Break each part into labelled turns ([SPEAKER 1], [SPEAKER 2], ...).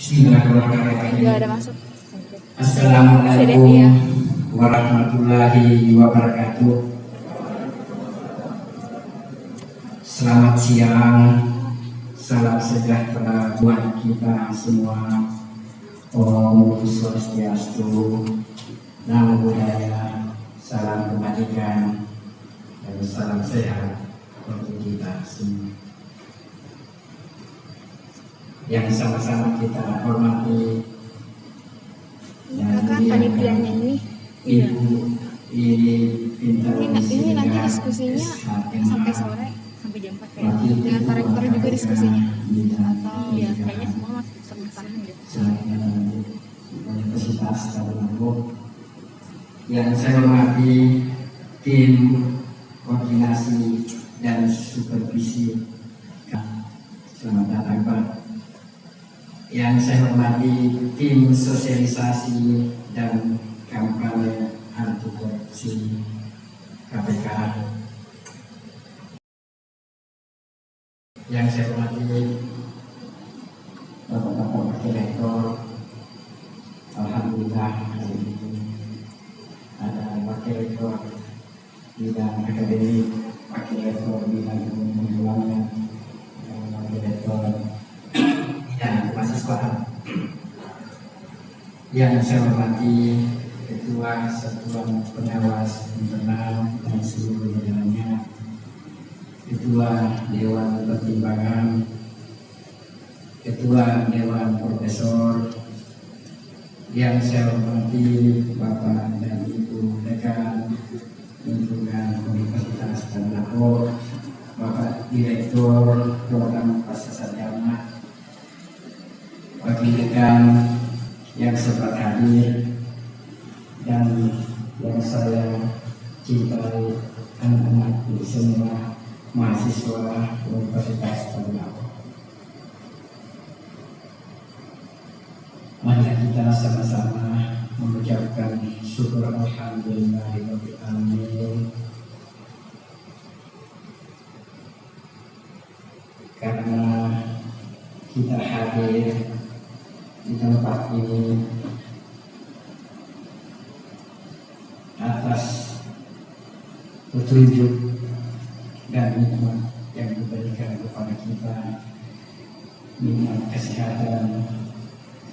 [SPEAKER 1] Bismillahirrahmanirrahim.
[SPEAKER 2] Nggak ada masuk.
[SPEAKER 1] Assalamualaikum
[SPEAKER 2] Iya.
[SPEAKER 1] warahmatullahi wabarakatuh. Selamat siang, salam sejahtera buat kita semua. Om Swastiastu, Namo Buddhaya, salam kebajikan dan salam sehat untuk kita semua. Yang sama-sama kita hormati
[SPEAKER 2] Kakak panitianya ini. Iya.
[SPEAKER 1] Ini pintar
[SPEAKER 2] Ini nanti diskusinya sampai sore, sampai jam 4 kayaknya. Dengan para rektor juga diskusinya. Atau ya kayaknya semua masih kesempatan gitu.
[SPEAKER 1] Universitas Lampung. Yang saya hormati tim koordinasi dan supervisi. Selamat datang Pak. Yang saya hormati tim sosialisasi dan kampanye anti korupsi KPK. Yang saya hormati Bapak-bapak Wakil Rektor. Alhamdulillah hari ini ada Wakil Rektor bidang akademik, Wakil Rektor bidang pengumpulan, Wakil Rektor bidang mahasiswa. Yang saya hormati Ketua Satuan Pengawas Internal dan seluruh jajarannya, Ketua Dewan Pertimbangan, Ketua Dewan Profesor. Yang saya hormati Bapak dan Ibu Dekan Lingkungan Universitas Lampung, Bapak Direktur Program Pasca Sarjana, Wakil Dekan yang sempat hadir, dan yang saya cintai anak-anak semua mahasiswa Universitas Lampung. Mari kita sama-sama mengucapkan syukur alhamdulillahirabbil alamin karena kita hadir di tempat ini atas petunjuk dan nikmat yang diberikan kepada kita, nikmat kesehatan,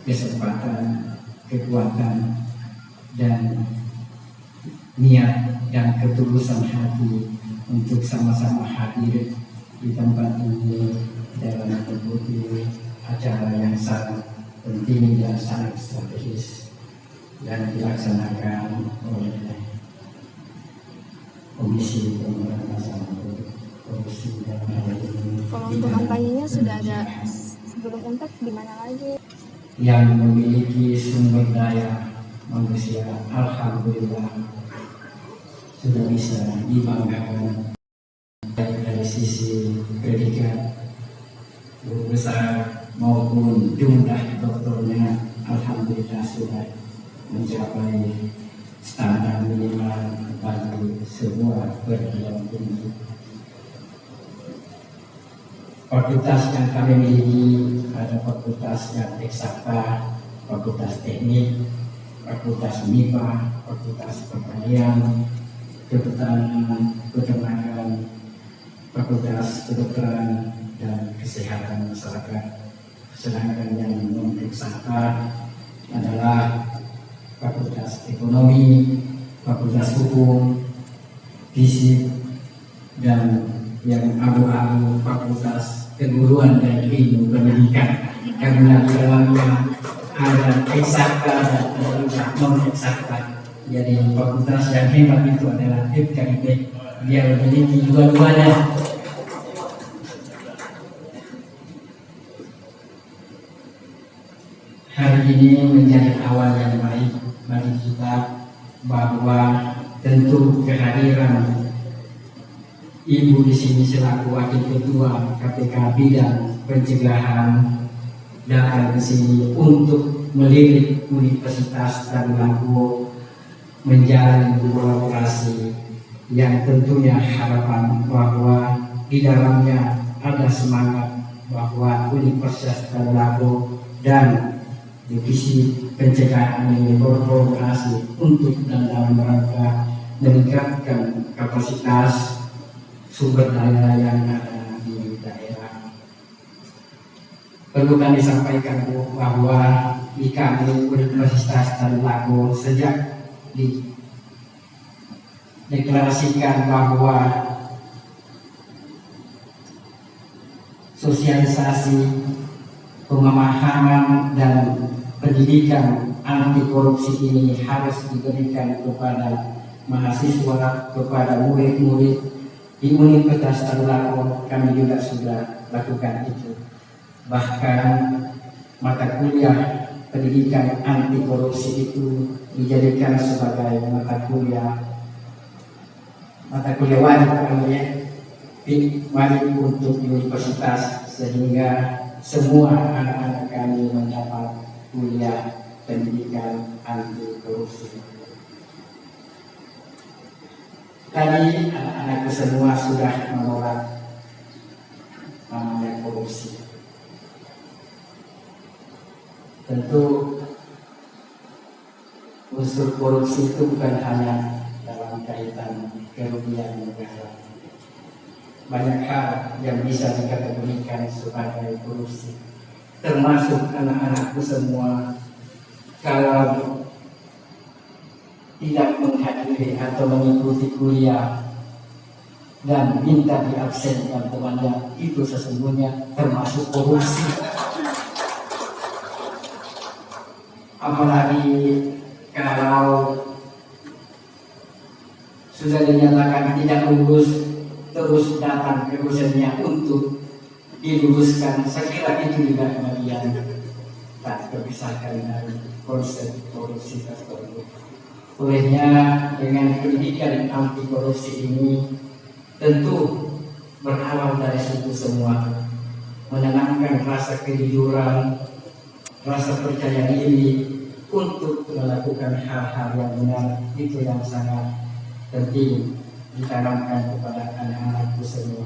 [SPEAKER 1] kesempatan, kekuatan, dan niat dan ketulusan hati untuk sama-sama hadir di tempat ini dalam mengikuti acara yang sangat penting dan sangat strategis dan dilaksanakan oleh Komisi Pemberantasan Korupsi dan
[SPEAKER 2] Kalau untuk kampanyenya sudah ada sebelum untek di mana lagi?
[SPEAKER 1] Yang memiliki sumber daya manusia, alhamdulillah sudah bisa dibanggakan dari sisi predikat guru besar maupun jumlah doktornya, alhamdulillah sudah mencapai standar minimal bagi sebuah perguruan tinggi. Fakultas yang kami miliki ada fakultas yang eksakta, fakultas teknik, fakultas MIPA, fakultas pertanian, kehutanan, peternakan, fakultas kedokteran dan kesehatan masyarakat. Sedangkan yang non eksakta adalah fakultas ekonomi, fakultas hukum, fisik, dan yang abu-abu fakultas keguruan dan ilmu pendidikan, karena di dalamnya ada eksakta dan ada non eksakta. Jadi fakultas yang hebat itu adalah FKIP, dia memiliki dua-duanya. Hari ini menjadi awal yang baik bagi kita, bahwa tentu kehadiran Ibu di sini selaku Wakil Ketua KPK bidang pencegahan datang ke sini untuk melirik Universitas Lampung menjalin kolaborasi yang tentunya harapan bahwa di dalamnya ada semangat bahwa Universitas Lampung dan divisi pencegahan ini berkoordinasi untuk dan dalam rangka meningkatkan kapasitas sumber daya yang ada di daerah. Perlu kami sampaikan bahwa di kami Universitas Tadulako sejak dideklarasikan bahwa sosialisasi, pemahaman dan pendidikan anti korupsi ini harus diberikan kepada mahasiswa, kepada murid-murid di Universitas Tadulako. Kami juga sudah lakukan itu. Bahkan mata kuliah pendidikan anti korupsi itu dijadikan sebagai mata kuliah wajib untuk universitas, sehingga semua anak-anak kami mendapat kuliah pendidikan anti korupsi. Tadi anak-anakku semua sudah menolak namanya korupsi. Tentu unsur korupsi itu bukan hanya dalam kaitan kerugian negara. Banyak hal yang bisa dikategorikan sebagai korupsi, termasuk anak-anakku semua kalau tidak menghadiri atau mengikuti kuliah dan minta diabsenkan temannya, itu sesungguhnya termasuk korupsi. Apalagi kalau sudah dinyatakan tidak lulus, terus datang ke dosennya untuk diluluskan. Saya kira itu juga bagian tak terpisahkan dari konsep korupsi tersebut. Olehnya dengan pendidikan anti korupsi ini tentu berawal dari situ semua, menanamkan rasa kejujuran, rasa percaya diri untuk melakukan hal-hal yang benar. Itu yang sangat penting ditanamkan kepada anak-anakku semua,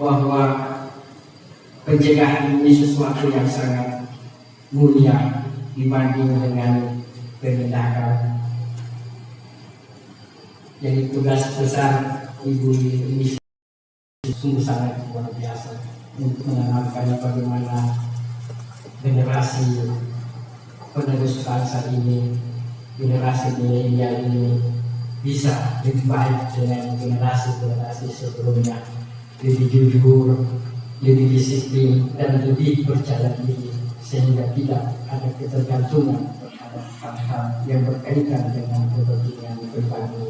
[SPEAKER 1] bahwa pencegahan ini sesuatu yang sangat mulia dibanding dengan penindakan. Jadi tugas besar ibu ini sungguh sangat luar biasa untuk menanamkan bagaimana generasi penerus bangsa ini, generasi milenial ini bisa lebih baik dengan generasi-generasi sebelumnya, lebih jujur, lebih disiplin, dan lebih percaya diri, sehingga tidak ada ketergantungan terhadap hal-hal yang berkaitan dengan kepentingan pribadi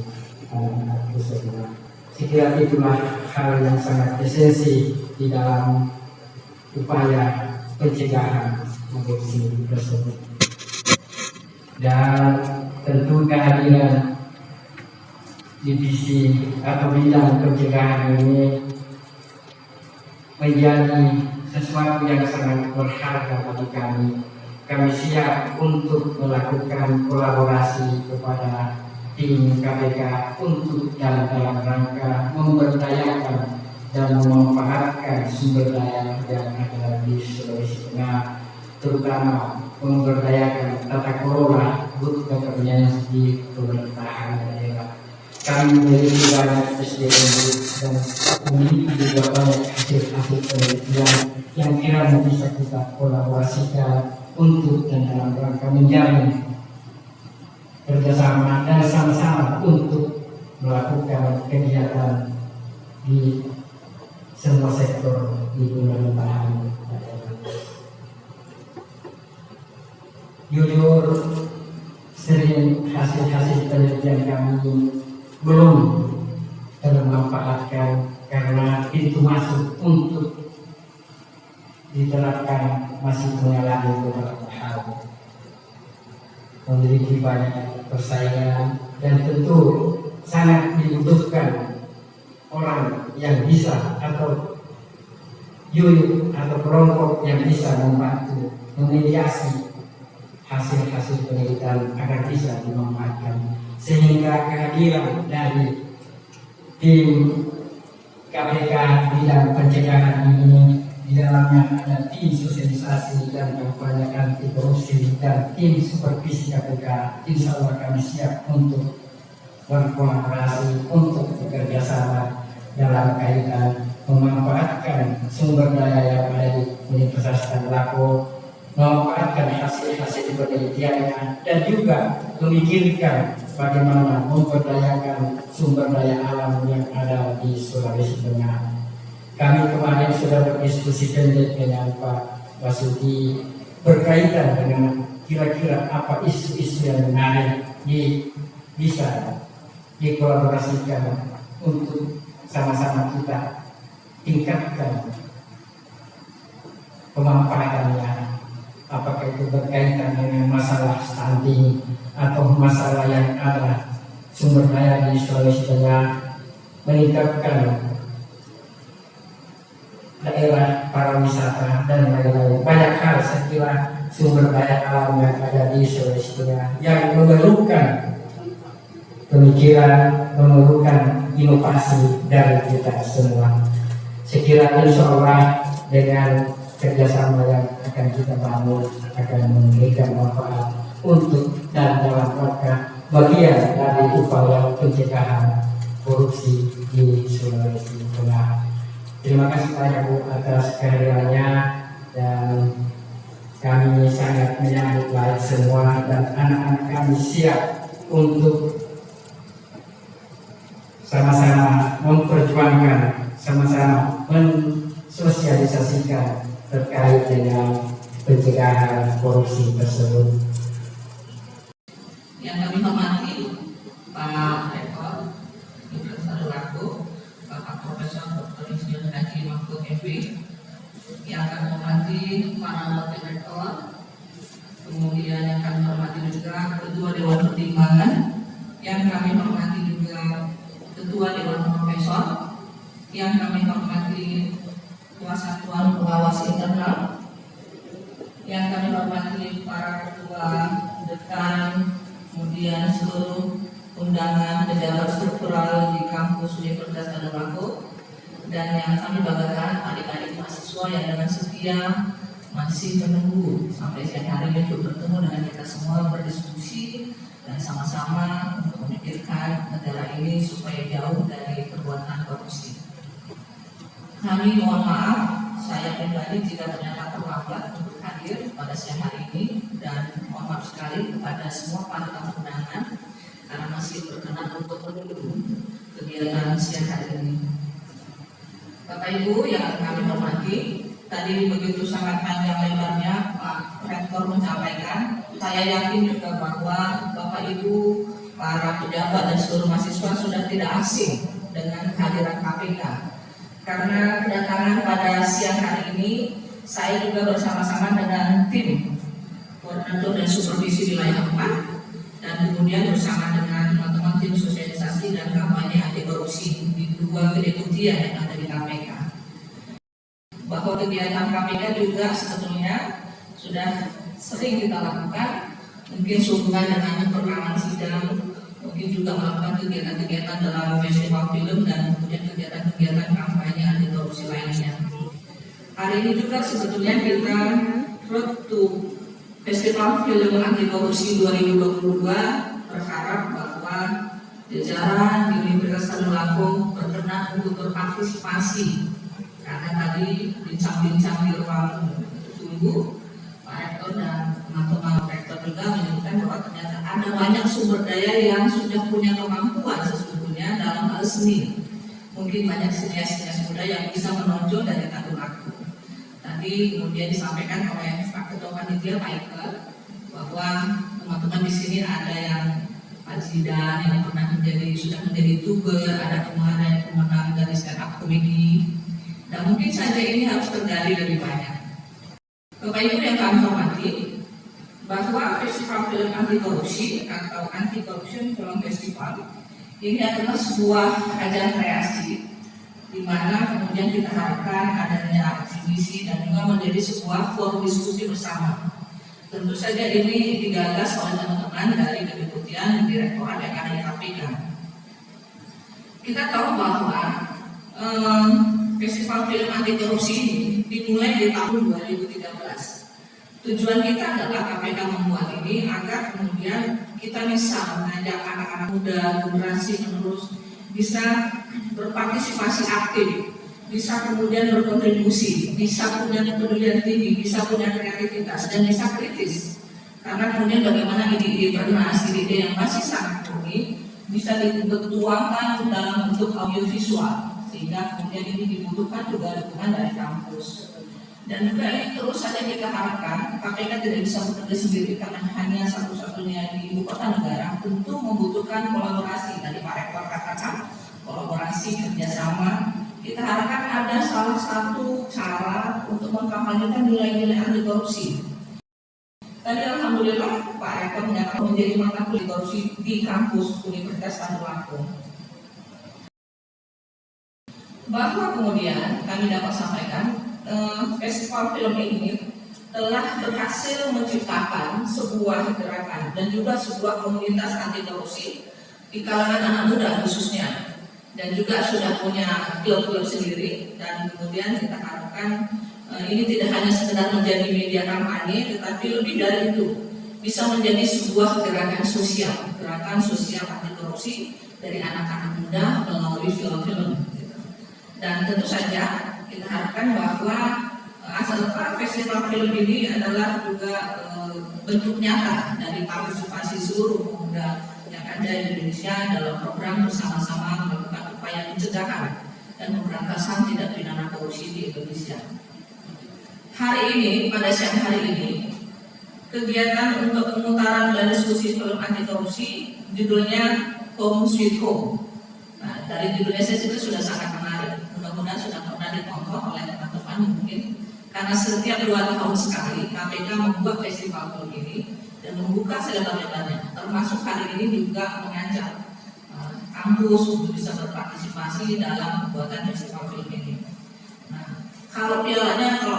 [SPEAKER 1] anak-anak semua. Sekiranya itulah hal yang sangat esensi di dalam upaya pencegahan korupsi tersebut. Dan tentu kehadiran divisi atau bidang pencegahan ini menjadi sesuatu yang sangat berharga bagi kami. Kami siap untuk melakukan kolaborasi kepada tim KPK untuk dalam rangka memberdayakan dan memanfaatkan sumber daya yang ada di Sulawesi Tengah, terutama memberdayakan tata kelola good governance di pemerintahan daerah. Kami memiliki banyak SDM dan memiliki juga banyak hasil-hasil penelitian yang kiranya bisa kita kolaborasikan untuk dan dalam rangka menjamin kerjasama dan sama-sama untuk melakukan kegiatan di semua sektor di pemerintahan daerah. Jujur, sering hasil-hasil penelitian kami belum termanfaatkan karena pintu masuk untuk diterapkan masih mengalami beberapa hal, memiliki banyak persaingan, dan tentu sangat dibutuhkan orang yang bisa atau unit atau kelompok yang bisa membantu memediasi hasil-hasil penelitian agar bisa dimanfaatkan, sehingga kehadiran dari tim KPK bidang pencegahan ini di dalamnya ada tim sosialisasi dan kampanye anti korupsi dan tim supervisi KPK. Insya Allah kami siap untuk berkolaborasi, untuk bekerja sama dalam kaitan memanfaatkan sumber daya yang ada di Universitas Tadulako, memanfaatkan hasil-hasil penelitiannya, dan juga memikirkan bagaimana memperdayakan sumber daya alam yang ada di Sulawesi Tengah. Kami kemarin sudah berdiskusi pendek dengan Pak Basuki berkaitan dengan kira-kira apa isu-isu yang menarik bisa dikolaborasikan untuk sama-sama kita tingkatkan pemanfaatannya. Apakah itu berkaitan dengan masalah stunting atau masalah yang ada sumber daya di Sulawesi Tengah, meningkatkan daerah pariwisata dan lain-lain. Banyak hal saya kira sumber daya alam yang ada di Sulawesi Tengah yang memerlukan pemikiran, memerlukan inovasi dari kita semua. Saya kira insya Allah dengan kerjasama yang akan kita bangun akan memberikan manfaat untuk dan dalam rangka bagian dari upaya pencegahan korupsi di Sulawesi Tengah. Terima kasih banyak Bu atas kehadirannya, dan kami sangat menyambut baik semua, dan anak-anak kami siap untuk sama-sama memperjuangkan, sama-sama mensosialisasikan terkait dengan pencegahan korupsi tersebut.
[SPEAKER 3] Yang kami hormati Pak Rektor Universitas Tadulako, Bapak Profesor Dr. Insinyur Haji Mahfud MB, yang kami hormati para wakil rektor, kemudian yang kami hormati juga Ketua Dewan Pertimbangan, yang kami hormati juga Ketua Dewan Profesor, yang kami hormati Kuasa Tuan Pengawas Internal, yang kami hormati para ketua dekan, kemudian seluruh undangan pejabat struktural di kampus Universitas Tadulako, dan yang kami banggakan adik-adik mahasiswa yang dengan setia masih menunggu sampai siang hari ini untuk bertemu dengan kita semua, berdiskusi dan sama-sama untuk memikirkan negara ini supaya jauh dari perbuatan korupsi. Kami mohon maaf, saya pribadi jika ternyata terlambat untuk hadir pada siang hari ini, dan mohon maaf sekali kepada semua para tamu undangan karena masih berkenan untuk menunggu kegiatan siang hari ini. Bapak Ibu yang kami hormati, tadi begitu sangat panjang lebarnya Pak Rektor menyampaikan. Saya yakin juga bahwa Bapak Ibu, para pejabat dan seluruh mahasiswa sudah tidak asing dengan kehadiran KPK. Karena kedatangan pada siang hari ini, saya juga bersama-sama dengan tim koordinator dan supervisi wilayah 4, dan kemudian bersama dengan teman-teman tim sosialisasi dan kampanye anti korupsi di 2 kedeputian yang ada di KPK. Bahwa kegiatan KPK juga sebetulnya sudah sering kita lakukan, mungkin sehubungan dengan perekaman sidang, mungkin juga melakukan kegiatan-kegiatan dalam festival film dan kemudian kegiatan-kegiatan kampanye anti korupsi lainnya. Hari ini juga sebetulnya kita Road to Festival Film Anti Korupsi 2022 berharap bahwa jajaran di Universitas Tadulako berkenan untuk berpartisipasi, karena tadi bincang-bincang di ruang tunggu Pak Rektor dan teman-teman rektor juga menyebutkan bahwa ternyata ada banyak sumber daya yang sudah punya kemampuan sesungguhnya dalam hal seni. Mungkin banyak sinias-sinias muda yang bisa menonjol dari Tadulako. Tadi kemudian disampaikan oleh Pak Ketua Panitia Pak Iker bahwa teman-teman di sini ada yang Pak Zidan yang sudah menjadi YouTuber, ada kemarin yang pemenang dari stand up comedy, dan mungkin saja ini harus tergali lebih banyak. Bapak Ibu yang kami hormati, bahwa Festival Film Anti Korupsi atau Anti Corruption Film Festival ini adalah sebuah ajang kreasi, di mana kemudian kita harapkan adanya eksibisi dan juga menjadi sebuah forum diskusi bersama. Tentu saja ini digagas oleh teman-teman dari kedeputian Direktorat yang ada di KPK. Kita tahu bahwa Festival Film Anti Korupsi ini dimulai di tahun 2013. Tujuan kita adalah KPK membuat ini agar kemudian kita bisa mengajak anak-anak muda generasi menerus bisa berpartisipasi aktif, bisa kemudian berkontribusi, bisa punya kepedulian tinggi, bisa punya kreativitas, dan bisa kritis. Karena kemudian bagaimana ide-ide bernas, ide-ide yang masih sangat rumit bisa dituangkan dalam bentuk audiovisual, sehingga kemudian ini dibutuhkan juga dukungan dari kampus. Dan juga ini terus saja kita harapkan KPK tidak bisa bekerja sendiri karena hanya satu-satunya di ibu kota negara, tentu membutuhkan kolaborasi. Tadi Pak Rektor katakan kolaborasi, kerjasama. Kita harapkan ada salah satu cara untuk mengkampanyekan nilai-nilai anti korupsi. Tadi alhamdulillah Pak Rektor menyatakan menjadi mata kuliah korupsi di kampus Universitas Tanggerang. Bahwa kemudian kami dapat sampaikan festival film ini telah berhasil menciptakan sebuah gerakan dan juga sebuah komunitas anti korupsi di kalangan anak muda khususnya, dan juga sudah punya klub-klub sendiri. Dan kemudian kita harapkan ini tidak hanya sekedar menjadi media kampanye, tetapi lebih dari itu bisa menjadi sebuah gerakan sosial anti korupsi dari anak-anak muda melalui film-film. Dan tentu saja kita harapkan bahwa festival film ini adalah juga bentuk nyata dari partisipasi seluruh pemuda yang ada di Indonesia dalam program bersama-sama melakukan upaya pencegahan dan pemberantasan tindak pidana korupsi di Indonesia. Hari ini, pada siang hari ini, kegiatan untuk pemutaran dan diskusi film anti korupsi judulnya Home Sweet Home. Nah, dari judulnya saya sudah sangat menarik. Mudah-mudahan sudah pernah ditonton oleh teman-teman mungkin, karena setiap 2 tahun sekali KPK membuat festival film ini dan membuka segala-galanya, termasuk hari ini juga mengajak kampus untuk bisa berpartisipasi dalam pembuatan festival film ini. Nah, kalau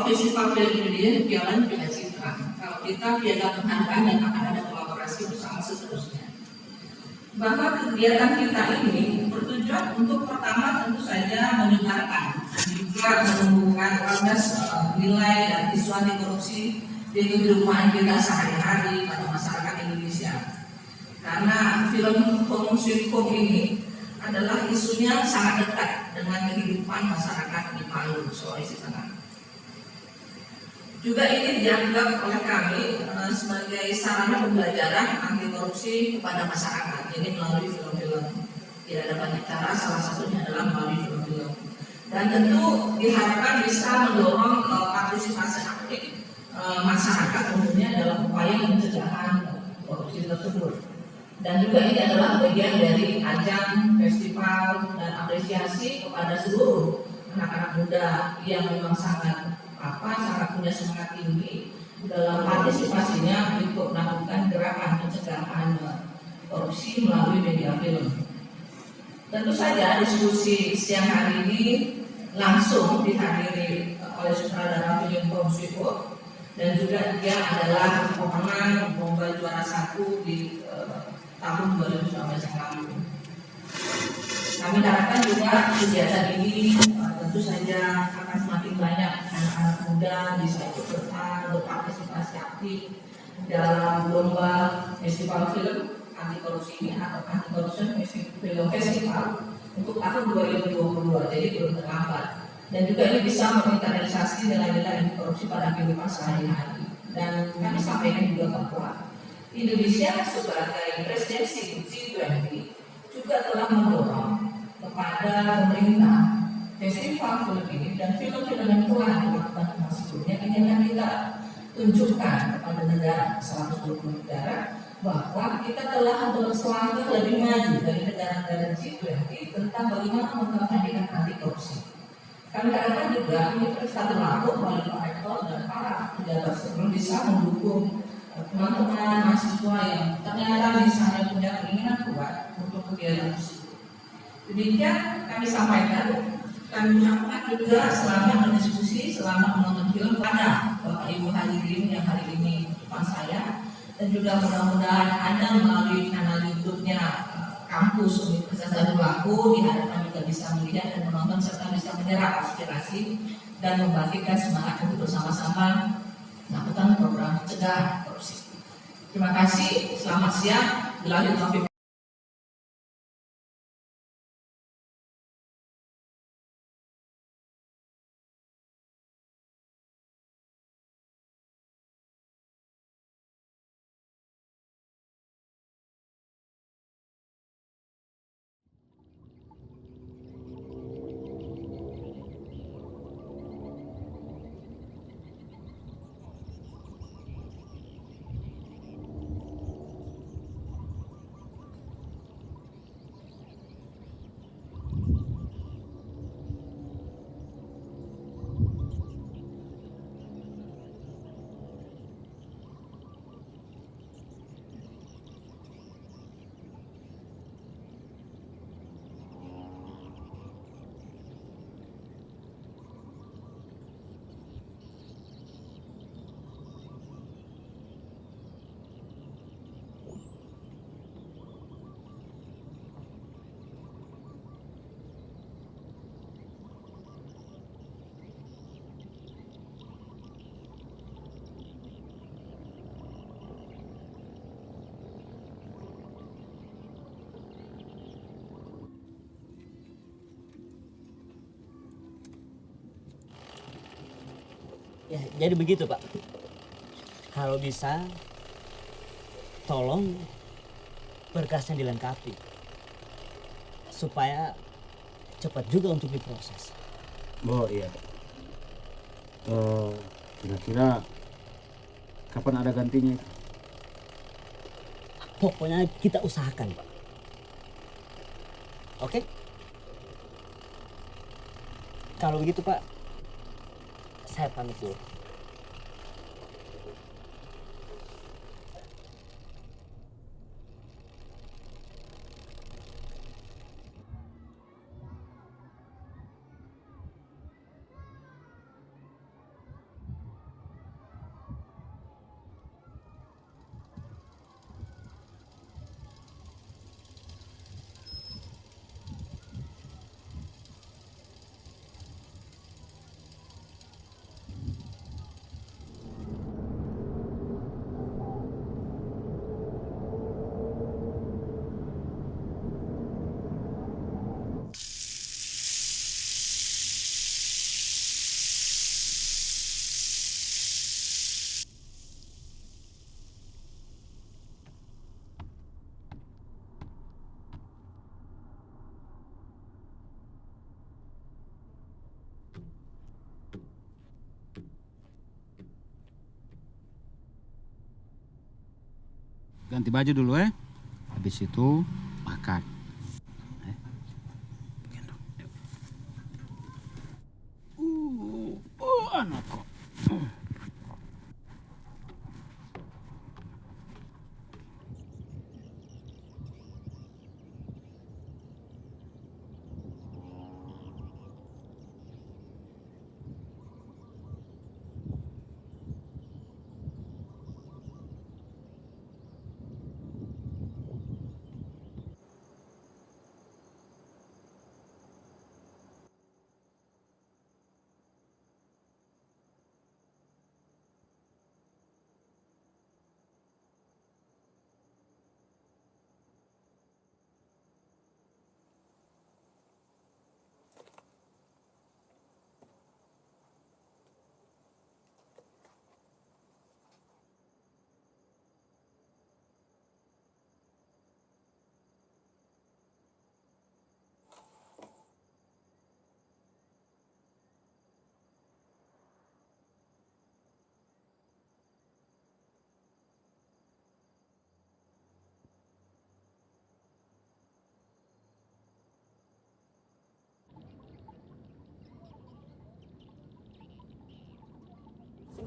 [SPEAKER 3] festival film ini pialanya juga citra. Kalau kita piala penghargaan dan akan ada kolaborasi bersama seterusnya. Bahwa kegiatan kita ini bertujuan untuk pertama tentu saja menyebarkan dan juga menumbuhkan awareness nilai dan isu anti korupsi di kehidupan kita sehari-hari pada masyarakat Indonesia. Karena film Home Sweet Home ini adalah isunya sangat dekat dengan kehidupan masyarakat di Palu, Sulawesi Tengah. Juga ini dianggap oleh kami sebagai sarana pembelajaran anti korupsi kepada masyarakat. Jadi melalui film-film, tidak ada banyak cara, salah satunya adalah melalui film-film. Dan tentu diharapkan bisa mendorong partisipasi aktif masyarakat umumnya dalam upaya pencegahan korupsi tersebut. Dan juga ini adalah bagian dari ajang festival dan apresiasi kepada seluruh anak-anak muda yang memang sangat punya semangat tinggi dalam partisipasinya untuk melakukan gerakan pencegahan korupsi melalui media film. Tentu saja diskusi siang hari ini langsung dihadiri oleh sutradara film Home Sweet Home, dan juga dia adalah pemenang lomba juara 1 di tahun 2019 yang lalu. Kami harapkan juga kegiatan ini tentu saja akan semakin banyak anak-anak muda bisa ikut serta berpartisipasi aktif dalam lomba festival film anti korupsi ini atau anti corruption film festival untuk tahun 2022, jadi belum terlambat. Dan juga ini bisa menginternalisasi nilai-nilai anti korupsi pada kehidupan sehari-hari. Dan kami sampaikan juga bahwa Indonesia sebagai presidensi G20 juga telah mendorong kepada pemerintah festival film ini dan film-film yang telah dilakukan sebelumnya ini akan kita tunjukkan kepada negara 120 negara bahwa kita telah selangkah lebih maju dari negara-negara G20 tentang bagaimana mengkampanyekan anti korupsi. Kami harapkan juga Universitas Tanggerang melalui Pak Rektor dan para pejabat sebelum bisa mendukung teman-teman mahasiswa yang ternyata misalnya punya keinginan kuat untuk kegiatan tersebut. Demikian kami sampaikan. Kami ucapkan juga selamat berdiskusi, selamat menonton film pada Bapak Ibu hadirin yang hari ini di depan saya, dan juga mudah-mudahan Anda melalui kanal YouTube-nya kampus Universitas Tanggerang diharapkan juga bisa melihat dan menonton serta bisa menyerap aspirasi dan membangkitkan semangat untuk bersama-sama melakukan program cegah korupsi. Terima kasih, selamat siang. Billahi taufiq.
[SPEAKER 4] Ya, jadi begitu Pak. Kalau bisa, tolong berkasnya dilengkapi. Supaya cepat juga untuk diproses.
[SPEAKER 5] Oh iya. Kira-kira kapan ada gantinya itu?
[SPEAKER 4] Pokoknya kita usahakan Pak. Oke? Kalau begitu Pak, saya pamit dulu.
[SPEAKER 5] Ganti baju dulu ya. Habis itu makan. Gendong. Anakku.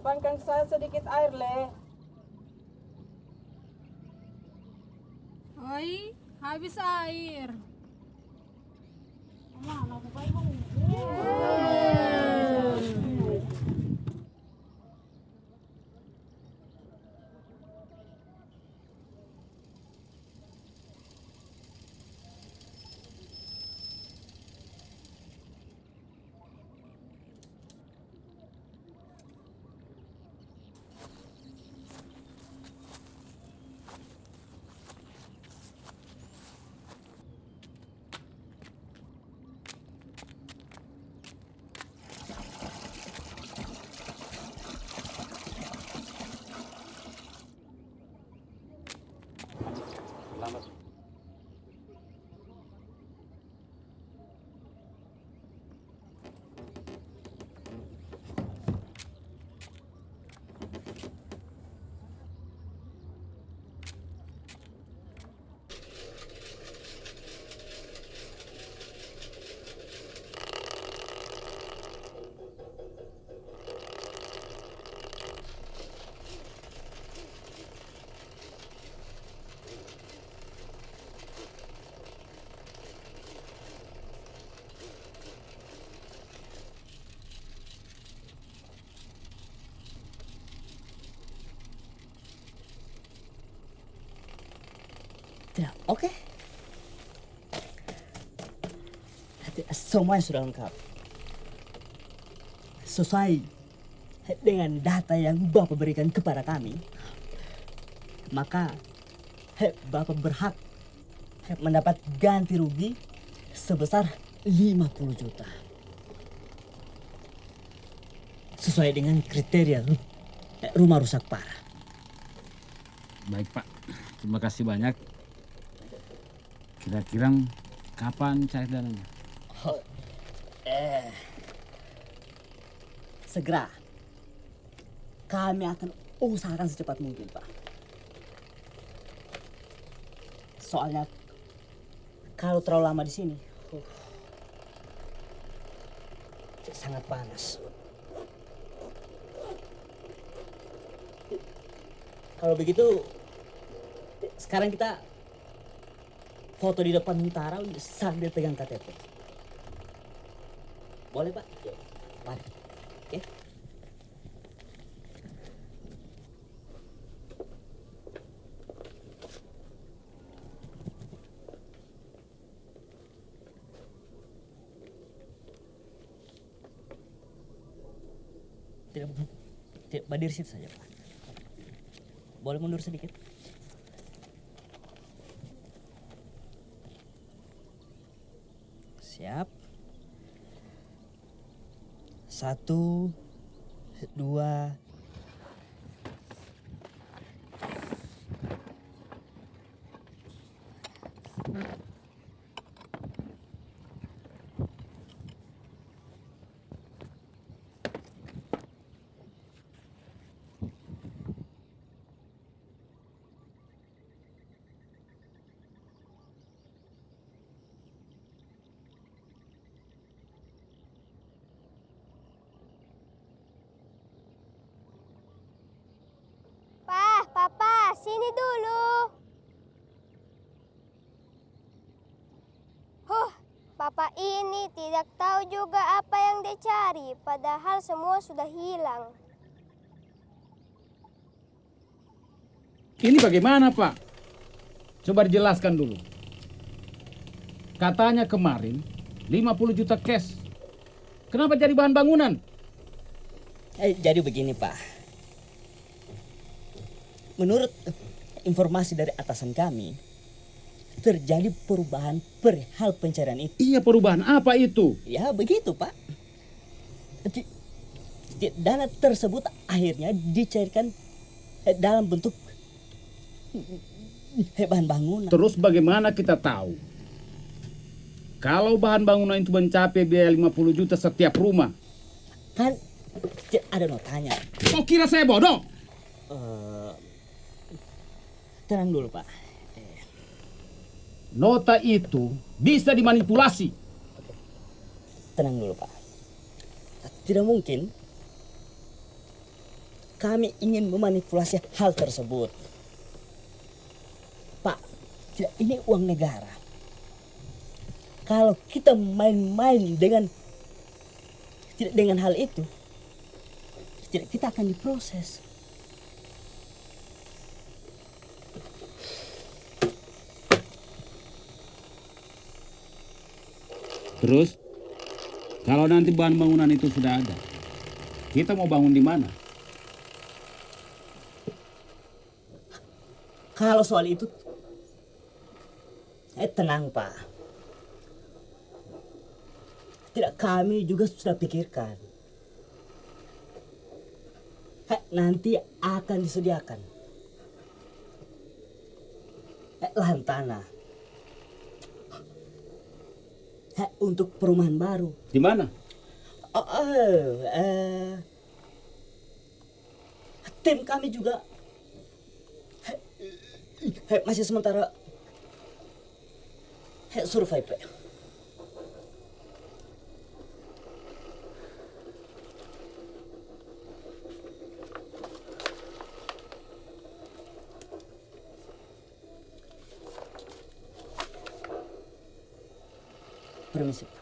[SPEAKER 6] Simpankan saya sedikit air, Le.
[SPEAKER 2] Oi, habis air.
[SPEAKER 4] Tidak, oke. Semuanya sudah lengkap. Sesuai dengan data yang Bapak berikan kepada kami, maka Bapak berhak mendapat ganti rugi sebesar 50 juta. Sesuai dengan kriteria rumah rusak parah.
[SPEAKER 5] Baik Pak, terima kasih banyak. Kira-kira kapan cair dananya?
[SPEAKER 4] Segera. Kami akan usahakan secepat mungkin, Pak. Soalnya kalau terlalu lama di sini, sangat panas. Kalau begitu, sekarang kita foto di depan Huntara sambil pegang KTP. Boleh, Pak? Mari. Oke. Tidak berdiri situ saja, Pak. Boleh mundur sedikit? Siap. 1, 2.
[SPEAKER 7] Papa, sini dulu. Papa ini tidak tahu juga apa yang dia cari, padahal semua sudah hilang.
[SPEAKER 8] Ini bagaimana, Pak? Coba dijelaskan dulu. Katanya kemarin 50 juta cash. Kenapa jadi bahan bangunan?
[SPEAKER 4] Jadi begini, Pak. Menurut informasi dari atasan kami, terjadi perubahan perihal pencarian itu.
[SPEAKER 8] Iya, perubahan apa itu?
[SPEAKER 4] Ya begitu, Pak. Dana tersebut akhirnya dicairkan dalam bentuk bahan bangunan.
[SPEAKER 8] Terus bagaimana kita tahu? Kalau bahan bangunan itu mencapai biaya 50 juta setiap rumah.
[SPEAKER 4] Kan ada notanya.
[SPEAKER 8] Kau kira saya bodoh?
[SPEAKER 4] Tenang dulu, Pak.
[SPEAKER 8] Nota itu bisa dimanipulasi.
[SPEAKER 4] Tenang dulu, Pak. Tidak mungkin kami ingin memanipulasi hal tersebut. Pak, ini uang negara. Kalau kita main-main dengan hal itu, kita akan diproses.
[SPEAKER 8] Terus, kalau nanti bahan bangunan itu sudah ada, kita mau bangun di mana?
[SPEAKER 4] Kalau soal itu, tenang, Pak. Tidak, kami juga sudah pikirkan. Nanti akan disediakan lahan tanah untuk perumahan baru.
[SPEAKER 8] Di mana?
[SPEAKER 4] Tim kami juga masih sementara survei, Pak. Permisi, Pak.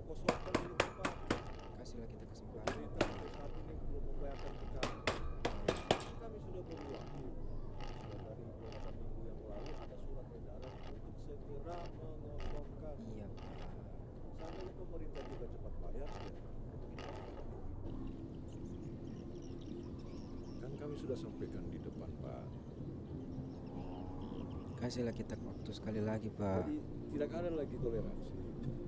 [SPEAKER 9] mau kosongkan ini Pak.
[SPEAKER 10] Kasihlah kita kesempatan.
[SPEAKER 9] Kita sampai saat ini belum membayarkan ke kami. Kami sudah berwakil. Sudah dari beberapa minggu yang lalu ada surat edaran untuk segera mengosongkan.
[SPEAKER 10] Iya Pak.
[SPEAKER 9] Seandainya pemerintah juga cepat bayar, ya. Kan kami sudah sampaikan di depan Pak.
[SPEAKER 10] Kasihlah kita waktu sekali lagi Pak.
[SPEAKER 9] Jadi tidak ada lagi toleransi,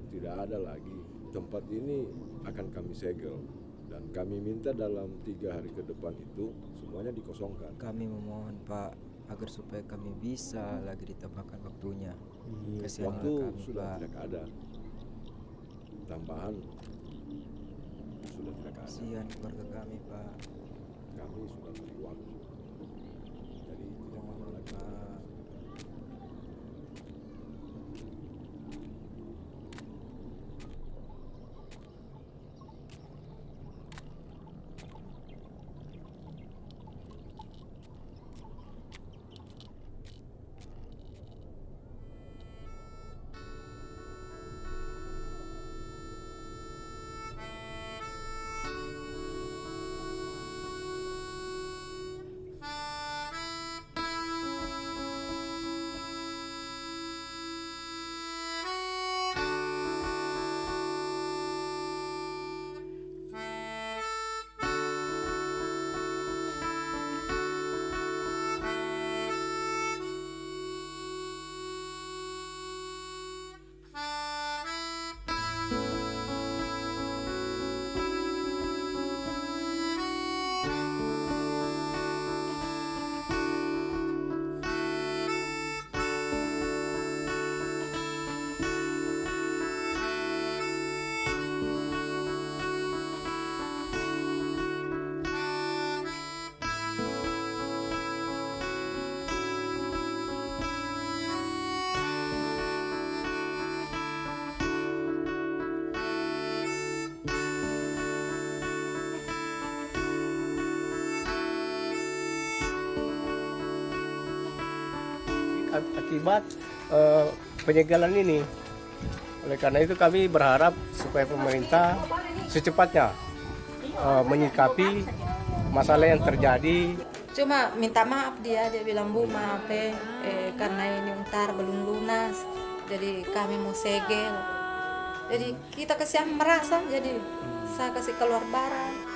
[SPEAKER 9] tidak ada lagi. Tempat ini akan kami segel dan kami minta dalam 3 hari ke depan itu semuanya dikosongkan.
[SPEAKER 10] Kami memohon Pak agar supaya kami bisa lagi ditambahkan waktunya. Kasihanlah
[SPEAKER 9] Waktu
[SPEAKER 10] kami
[SPEAKER 9] sudah
[SPEAKER 10] Pak.
[SPEAKER 9] tidak ada, tambahan sudah tidak ada.
[SPEAKER 10] Kasihan keluarga kami Pak.
[SPEAKER 9] Kami sudah beri waktu, jadi tidak ada lagi.
[SPEAKER 10] Pak.
[SPEAKER 11] Akibat penyegelan ini. Oleh karena itu kami berharap supaya pemerintah secepatnya menyikapi masalah yang terjadi.
[SPEAKER 12] Cuma minta maaf dia bilang Bu maaf karena ini ntar belum lunas, jadi kami mau segel. Jadi kita kasihan merasa, jadi saya kasih keluar barang.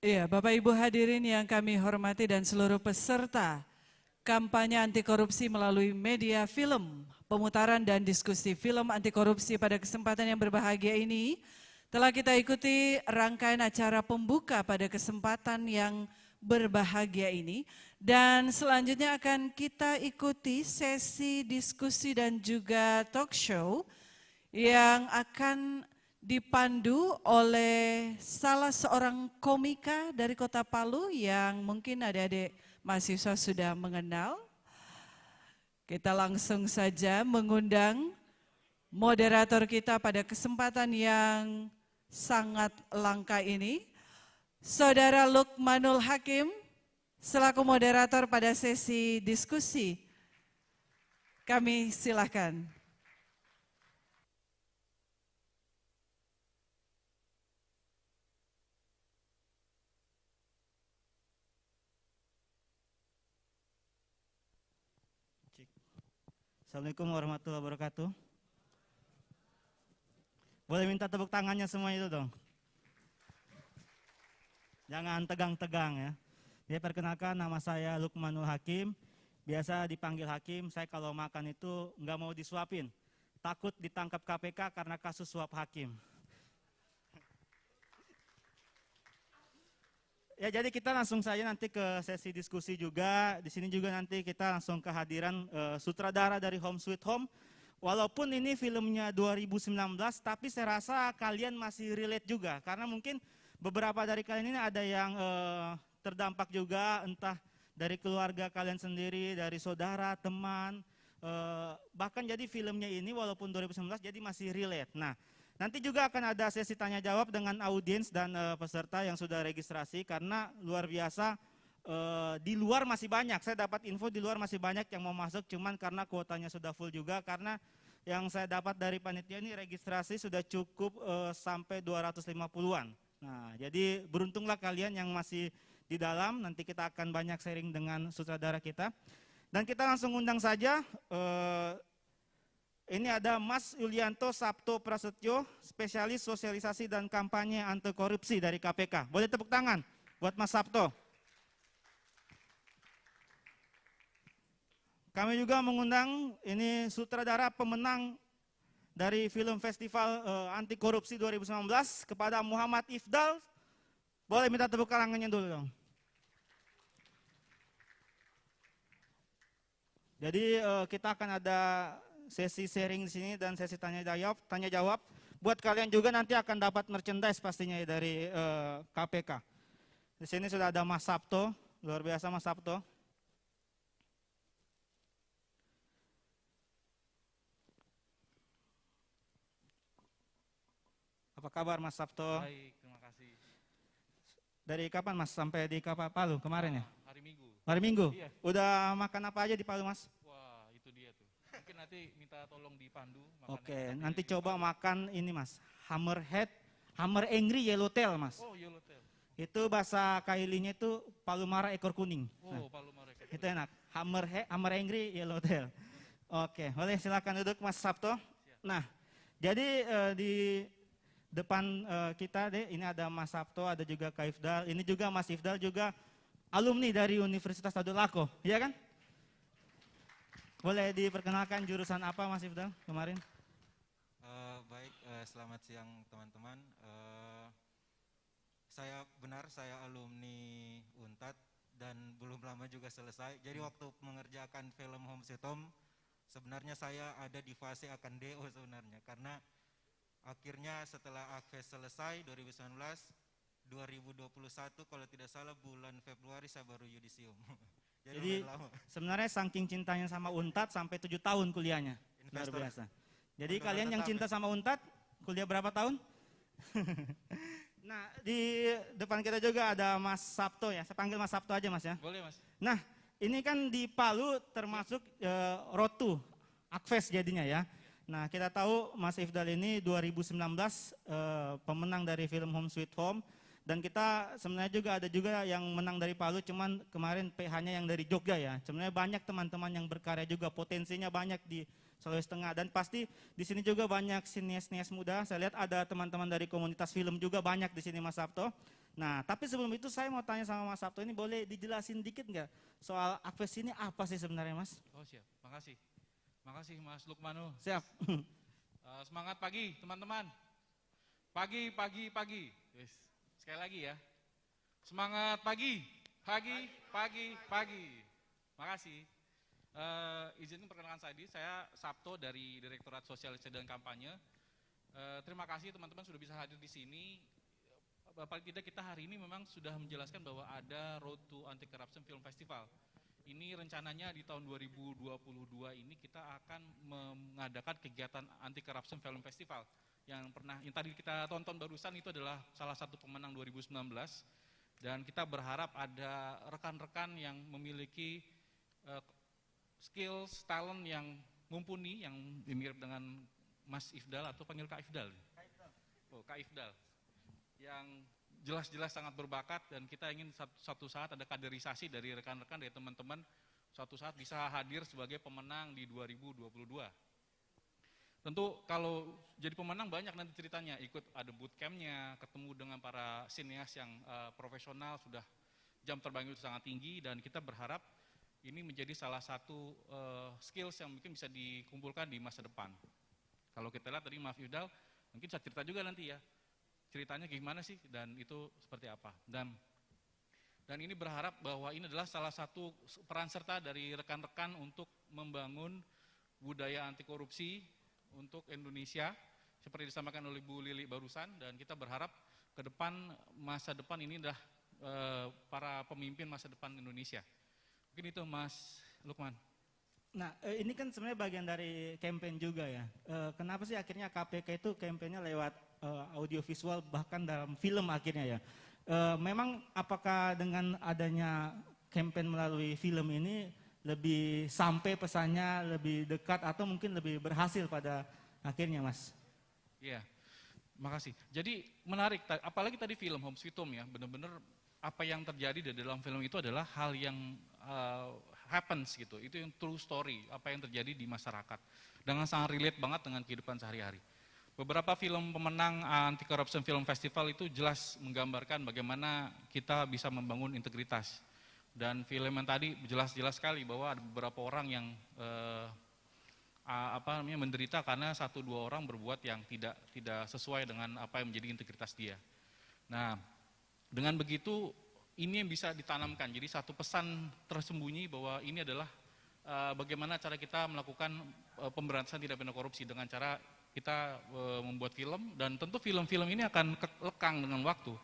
[SPEAKER 13] Iya, Bapak Ibu hadirin yang kami hormati dan seluruh peserta kampanye anti korupsi melalui media film, pemutaran dan diskusi film anti korupsi pada kesempatan yang berbahagia ini, telah kita ikuti rangkaian acara pembuka pada kesempatan yang berbahagia ini, dan selanjutnya akan kita ikuti sesi diskusi dan juga talk show yang akan dipandu oleh salah seorang komika dari Kota Palu yang mungkin adik-adik mahasiswa sudah mengenal. Kita langsung saja mengundang moderator kita pada kesempatan yang sangat langka ini, Saudara Lukmanul Hakim, selaku moderator pada sesi diskusi. Kami silakan.
[SPEAKER 14] Assalamualaikum warahmatullahi wabarakatuh. Boleh minta tepuk tangannya semua itu dong. Jangan tegang-tegang ya. Jadi perkenalkan, nama saya Lukmanul Hakim. Biasa dipanggil Hakim. Saya kalau makan itu nggak mau disuapin. Takut ditangkap KPK karena kasus suap hakim. Ya, jadi kita langsung saja nanti ke sesi diskusi juga. Di sini juga nanti kita langsung kehadiran sutradara dari Home Sweet Home walaupun ini filmnya 2019, tapi saya rasa kalian masih relate juga. Karena mungkin beberapa dari kalian ini ada yang terdampak juga, entah dari keluarga kalian sendiri, dari saudara, teman. Bahkan jadi filmnya ini walaupun 2019 jadi masih relate. Nah, nanti juga akan ada sesi tanya jawab dengan audiens dan peserta yang sudah registrasi, karena luar biasa di luar masih banyak. Saya dapat info di luar masih banyak yang mau masuk, cuman karena kuotanya sudah full juga, karena yang saya dapat dari panitia ini registrasi sudah cukup sampai 250-an. Nah, jadi beruntunglah kalian yang masih di dalam. Nanti kita akan banyak sharing dengan sutradara kita. Dan kita langsung undang saja. Ini ada Mas Yulianto Sabto Prasetyo, spesialis sosialisasi dan kampanye anti korupsi dari KPK. Boleh tepuk tangan buat Mas Sabto. Kami juga mengundang ini sutradara pemenang dari film festival anti korupsi 2019 kepada Muhammad Ifdal. Boleh minta tepuk tangannya dulu dong. Jadi kita akan ada sesi sharing di sini dan sesi tanya jawab. Buat kalian juga nanti akan dapat merchandise pastinya dari KPK. Di sini sudah ada Mas Sabto, luar biasa Mas Sabto. Apa kabar Mas Sabto?
[SPEAKER 15] Baik, terima kasih.
[SPEAKER 14] Dari kapan Mas sampai di Palu kemarin ya?
[SPEAKER 15] Hari Minggu.
[SPEAKER 14] Hari Minggu?
[SPEAKER 15] Iya.
[SPEAKER 14] Udah makan apa aja di Palu Mas?
[SPEAKER 15] Wah, itu dia tuh. Mungkin nanti minta tolong dipandu.
[SPEAKER 14] Oke, nanti coba makan ini Mas, hammerhead, hammer angry yellowtail Mas.
[SPEAKER 15] Oh, yellowtail.
[SPEAKER 14] Itu bahasa kailinya itu palumara ekor kuning.
[SPEAKER 15] Oh, palumara ekor kuning.
[SPEAKER 14] Itu enak, hammer angry yellowtail. Oke, boleh silakan duduk Mas Sabto. Nah, jadi di depan kita deh, ini ada Mas Sabto, ada juga Kak Ifdal. Ini juga Mas Ifdal juga alumni dari Universitas Tadulako, iya kan? Boleh diperkenalkan jurusan apa Mas Ifdal kemarin?
[SPEAKER 16] Baik, selamat siang teman-teman. Saya alumni Untat dan belum lama juga selesai. Jadi waktu mengerjakan film Home Sweet Home, sebenarnya saya ada di fase akan DO sebenarnya, karena akhirnya setelah Akves selesai 2019, 2021 kalau tidak salah bulan Februari saya baru yudisium.
[SPEAKER 14] Jadi sebenarnya saking cintanya sama Untat sampai 7 tahun kuliahnya. Luar biasa. Jadi kalian yang cinta sama Untat, kuliah berapa tahun? Nah, di depan kita juga ada Mas Sabto ya. Saya panggil Mas Sabto aja Mas ya.
[SPEAKER 15] Boleh Mas.
[SPEAKER 14] Nah, ini kan di Palu termasuk Rotu, Akves jadinya ya. Nah, kita tahu Mas Ifdal ini 2019 pemenang dari film Home Sweet Home, dan kita sebenarnya juga ada juga yang menang dari Palu, cuman kemarin PH-nya yang dari Jogja ya. Sebenarnya banyak teman-teman yang berkarya juga, potensinya banyak di Sulawesi Tengah, dan pasti di sini juga banyak sinias-sinias muda. Saya lihat ada teman-teman dari komunitas film juga banyak di sini Mas Sabto. Nah, tapi sebelum itu saya mau tanya sama Mas Sabto ini, boleh dijelasin dikit nggak soal Akves ini apa sih sebenarnya Mas?
[SPEAKER 15] Oh siap, makasih. Makasih Mas Lukmanu.
[SPEAKER 14] Siap.
[SPEAKER 15] Semangat pagi teman-teman. Pagi, pagi, pagi. Yes. Sekali lagi ya. Semangat pagi, pagi, pagi, pagi. Makasih. Izin perkenalkan saya Sabto dari Direktorat Sosialisasi dan Kampanye. Terima kasih teman-teman sudah bisa hadir di sini. Paling tidak kita hari ini memang sudah menjelaskan bahwa ada Road to Anti Corruption Film Festival. Ini rencananya di tahun 2022 ini kita akan mengadakan kegiatan Anti Corruption Film Festival yang tadi kita tonton barusan. Itu adalah salah satu pemenang 2019, dan kita berharap ada rekan-rekan yang memiliki skills, talent yang mumpuni, yang mirip dengan Mas Ifdal atau panggil Kak Ifdal. Oh, Kak Ifdal. Yang jelas-jelas sangat berbakat, dan kita ingin suatu saat ada kaderisasi dari rekan-rekan, dari teman-teman, suatu saat bisa hadir sebagai pemenang di 2022. Tentu kalau jadi pemenang banyak nanti ceritanya, ikut ada bootcampnya, ketemu dengan para sinias yang profesional, sudah jam terbang itu sangat tinggi, dan kita berharap ini menjadi salah satu skills yang mungkin bisa dikumpulkan di masa depan. Kalau kita lihat tadi Mas Ifdal, mungkin saya cerita juga nanti ya, ceritanya gimana sih dan itu seperti apa. Dan ini berharap bahwa ini adalah salah satu peran serta dari rekan-rekan untuk membangun budaya anti korupsi untuk Indonesia seperti disampaikan oleh Bu Lili barusan, dan kita berharap ke depan, masa depan ini adalah para pemimpin masa depan Indonesia. Mungkin itu Mas Lukman.
[SPEAKER 14] Nah, ini kan sebenarnya bagian dari campaign juga ya. Kenapa sih akhirnya KPK itu campaignnya lewat audiovisual bahkan dalam film akhirnya ya? Memang apakah dengan adanya campaign melalui film ini lebih sampai pesannya lebih dekat atau mungkin lebih berhasil pada akhirnya, Mas?
[SPEAKER 15] Iya, makasih. Jadi menarik, apalagi tadi film Home Sweet Home ya, benar-benar apa yang terjadi di dalam film itu adalah hal yang happens gitu, itu yang true story, apa yang terjadi di masyarakat, dengan sangat relate banget dengan kehidupan sehari-hari. Beberapa film pemenang Anti-Corruption Film Festival itu jelas menggambarkan bagaimana kita bisa membangun integritas. Dan film yang tadi jelas-jelas sekali bahwa ada beberapa orang yang menderita karena 1-2 orang berbuat yang tidak sesuai dengan apa yang menjadi integritas dia. Nah, dengan begitu ini yang bisa ditanamkan. Jadi satu pesan tersembunyi bahwa ini adalah bagaimana cara kita melakukan pemberantasan tindak pidana korupsi dengan cara kita membuat film, dan tentu film-film ini akan lekang dengan waktu.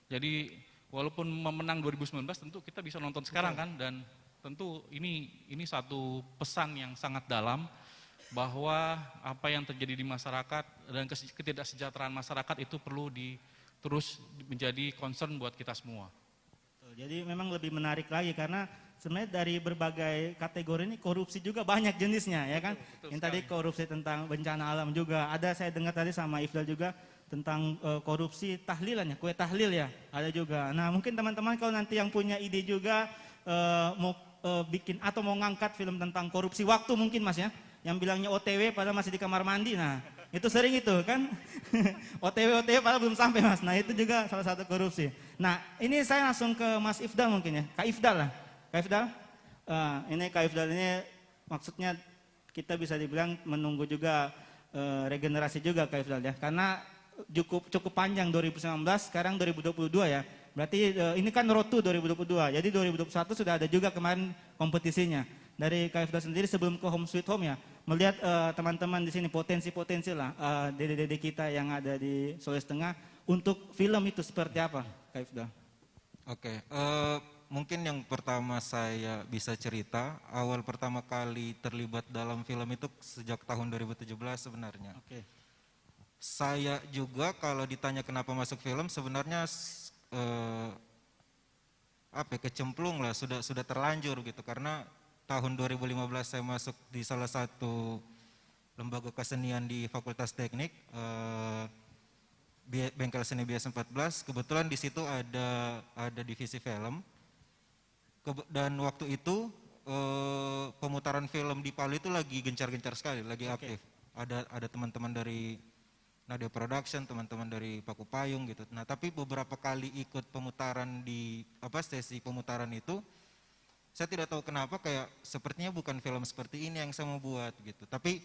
[SPEAKER 15] Jadi walaupun memenang 2019 tentu kita bisa nonton sekarang kan, dan tentu ini satu pesan yang sangat dalam bahwa apa yang terjadi di masyarakat dan ketidaksejahteraan masyarakat itu perlu terus menjadi concern buat kita semua.
[SPEAKER 14] Jadi memang lebih menarik lagi karena sebenarnya dari berbagai kategori ini korupsi juga banyak jenisnya ya kan. Yang tadi korupsi tentang bencana alam juga ada, saya dengar tadi sama Ifdal juga tentang korupsi tahlilan ya, kue tahlil ya ada juga. Nah mungkin teman-teman kalau nanti yang punya ide juga mau bikin atau mau ngangkat film tentang korupsi waktu mungkin Mas ya, yang bilangnya OTW padahal masih di kamar mandi. Nah itu sering itu kan OTW padahal belum sampai Mas. Nah itu juga salah satu korupsi. Nah ini saya langsung ke Mas Ifdal mungkin ya, Kak Ifdal lah. Kak Ifdal, ini Kak Ifdal ini maksudnya kita bisa dibilang menunggu juga regenerasi juga Kak Ifdal ya, karena cukup panjang 2019, sekarang 2022 ya. Berarti ini kan Road to 2022, jadi 2021 sudah ada juga kemarin kompetisinya. Dari Kak Ifdal sendiri sebelum ke Home Sweet Home ya, melihat teman-teman di sini potensi-potensi lah dede-dede kita yang ada di Sulawesi Tengah untuk film itu seperti apa Kak Ifdal?
[SPEAKER 16] Oke, mungkin yang pertama saya bisa cerita, awal pertama kali terlibat dalam film itu sejak tahun 2017 sebenarnya.
[SPEAKER 14] Oke.
[SPEAKER 16] Saya juga kalau ditanya kenapa masuk film sebenarnya kecemplung lah, sudah terlanjur gitu, karena tahun 2015 saya masuk di salah satu lembaga kesenian di Fakultas Teknik, Bengkel Seni Bias 14. Kebetulan di situ ada divisi film. Dan waktu itu pemutaran film di Palu itu lagi gencar-gencar sekali, lagi aktif. Ada teman-teman dari Nadia Production, teman-teman dari Paku Payung gitu. Nah, tapi beberapa kali ikut pemutaran di sesi pemutaran itu, saya tidak tahu kenapa kayak sepertinya bukan film seperti ini yang saya mau buat gitu. Tapi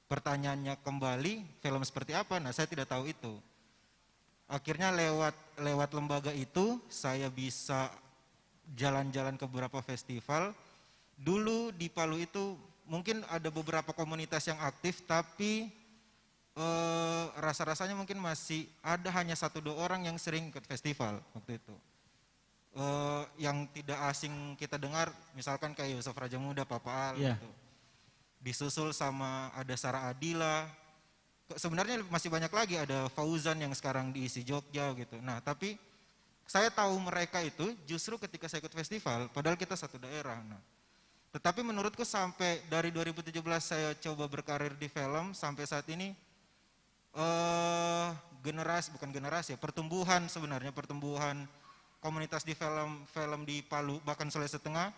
[SPEAKER 16] pertanyaannya kembali, film seperti apa? Nah, saya tidak tahu itu. Akhirnya lewat lembaga itu saya bisa jalan-jalan ke beberapa festival. Dulu di Palu itu mungkin ada beberapa komunitas yang aktif, tapi rasa-rasanya mungkin masih ada hanya 1-2 orang yang sering ikut festival waktu itu. Yang tidak asing kita dengar misalkan kayak Yusuf Raja Muda, Papa Al gitu. Disusul sama ada Sarah Adila. Sebenarnya masih banyak lagi, ada Fauzan yang sekarang diisi Jogja gitu. Nah, tapi saya tahu mereka itu justru ketika saya ikut festival, padahal kita satu daerah. Nah, tetapi menurutku sampai dari 2017 saya coba berkarir di film sampai saat ini, pertumbuhan sebenarnya, pertumbuhan komunitas di film di Palu bahkan Sulawesi Tengah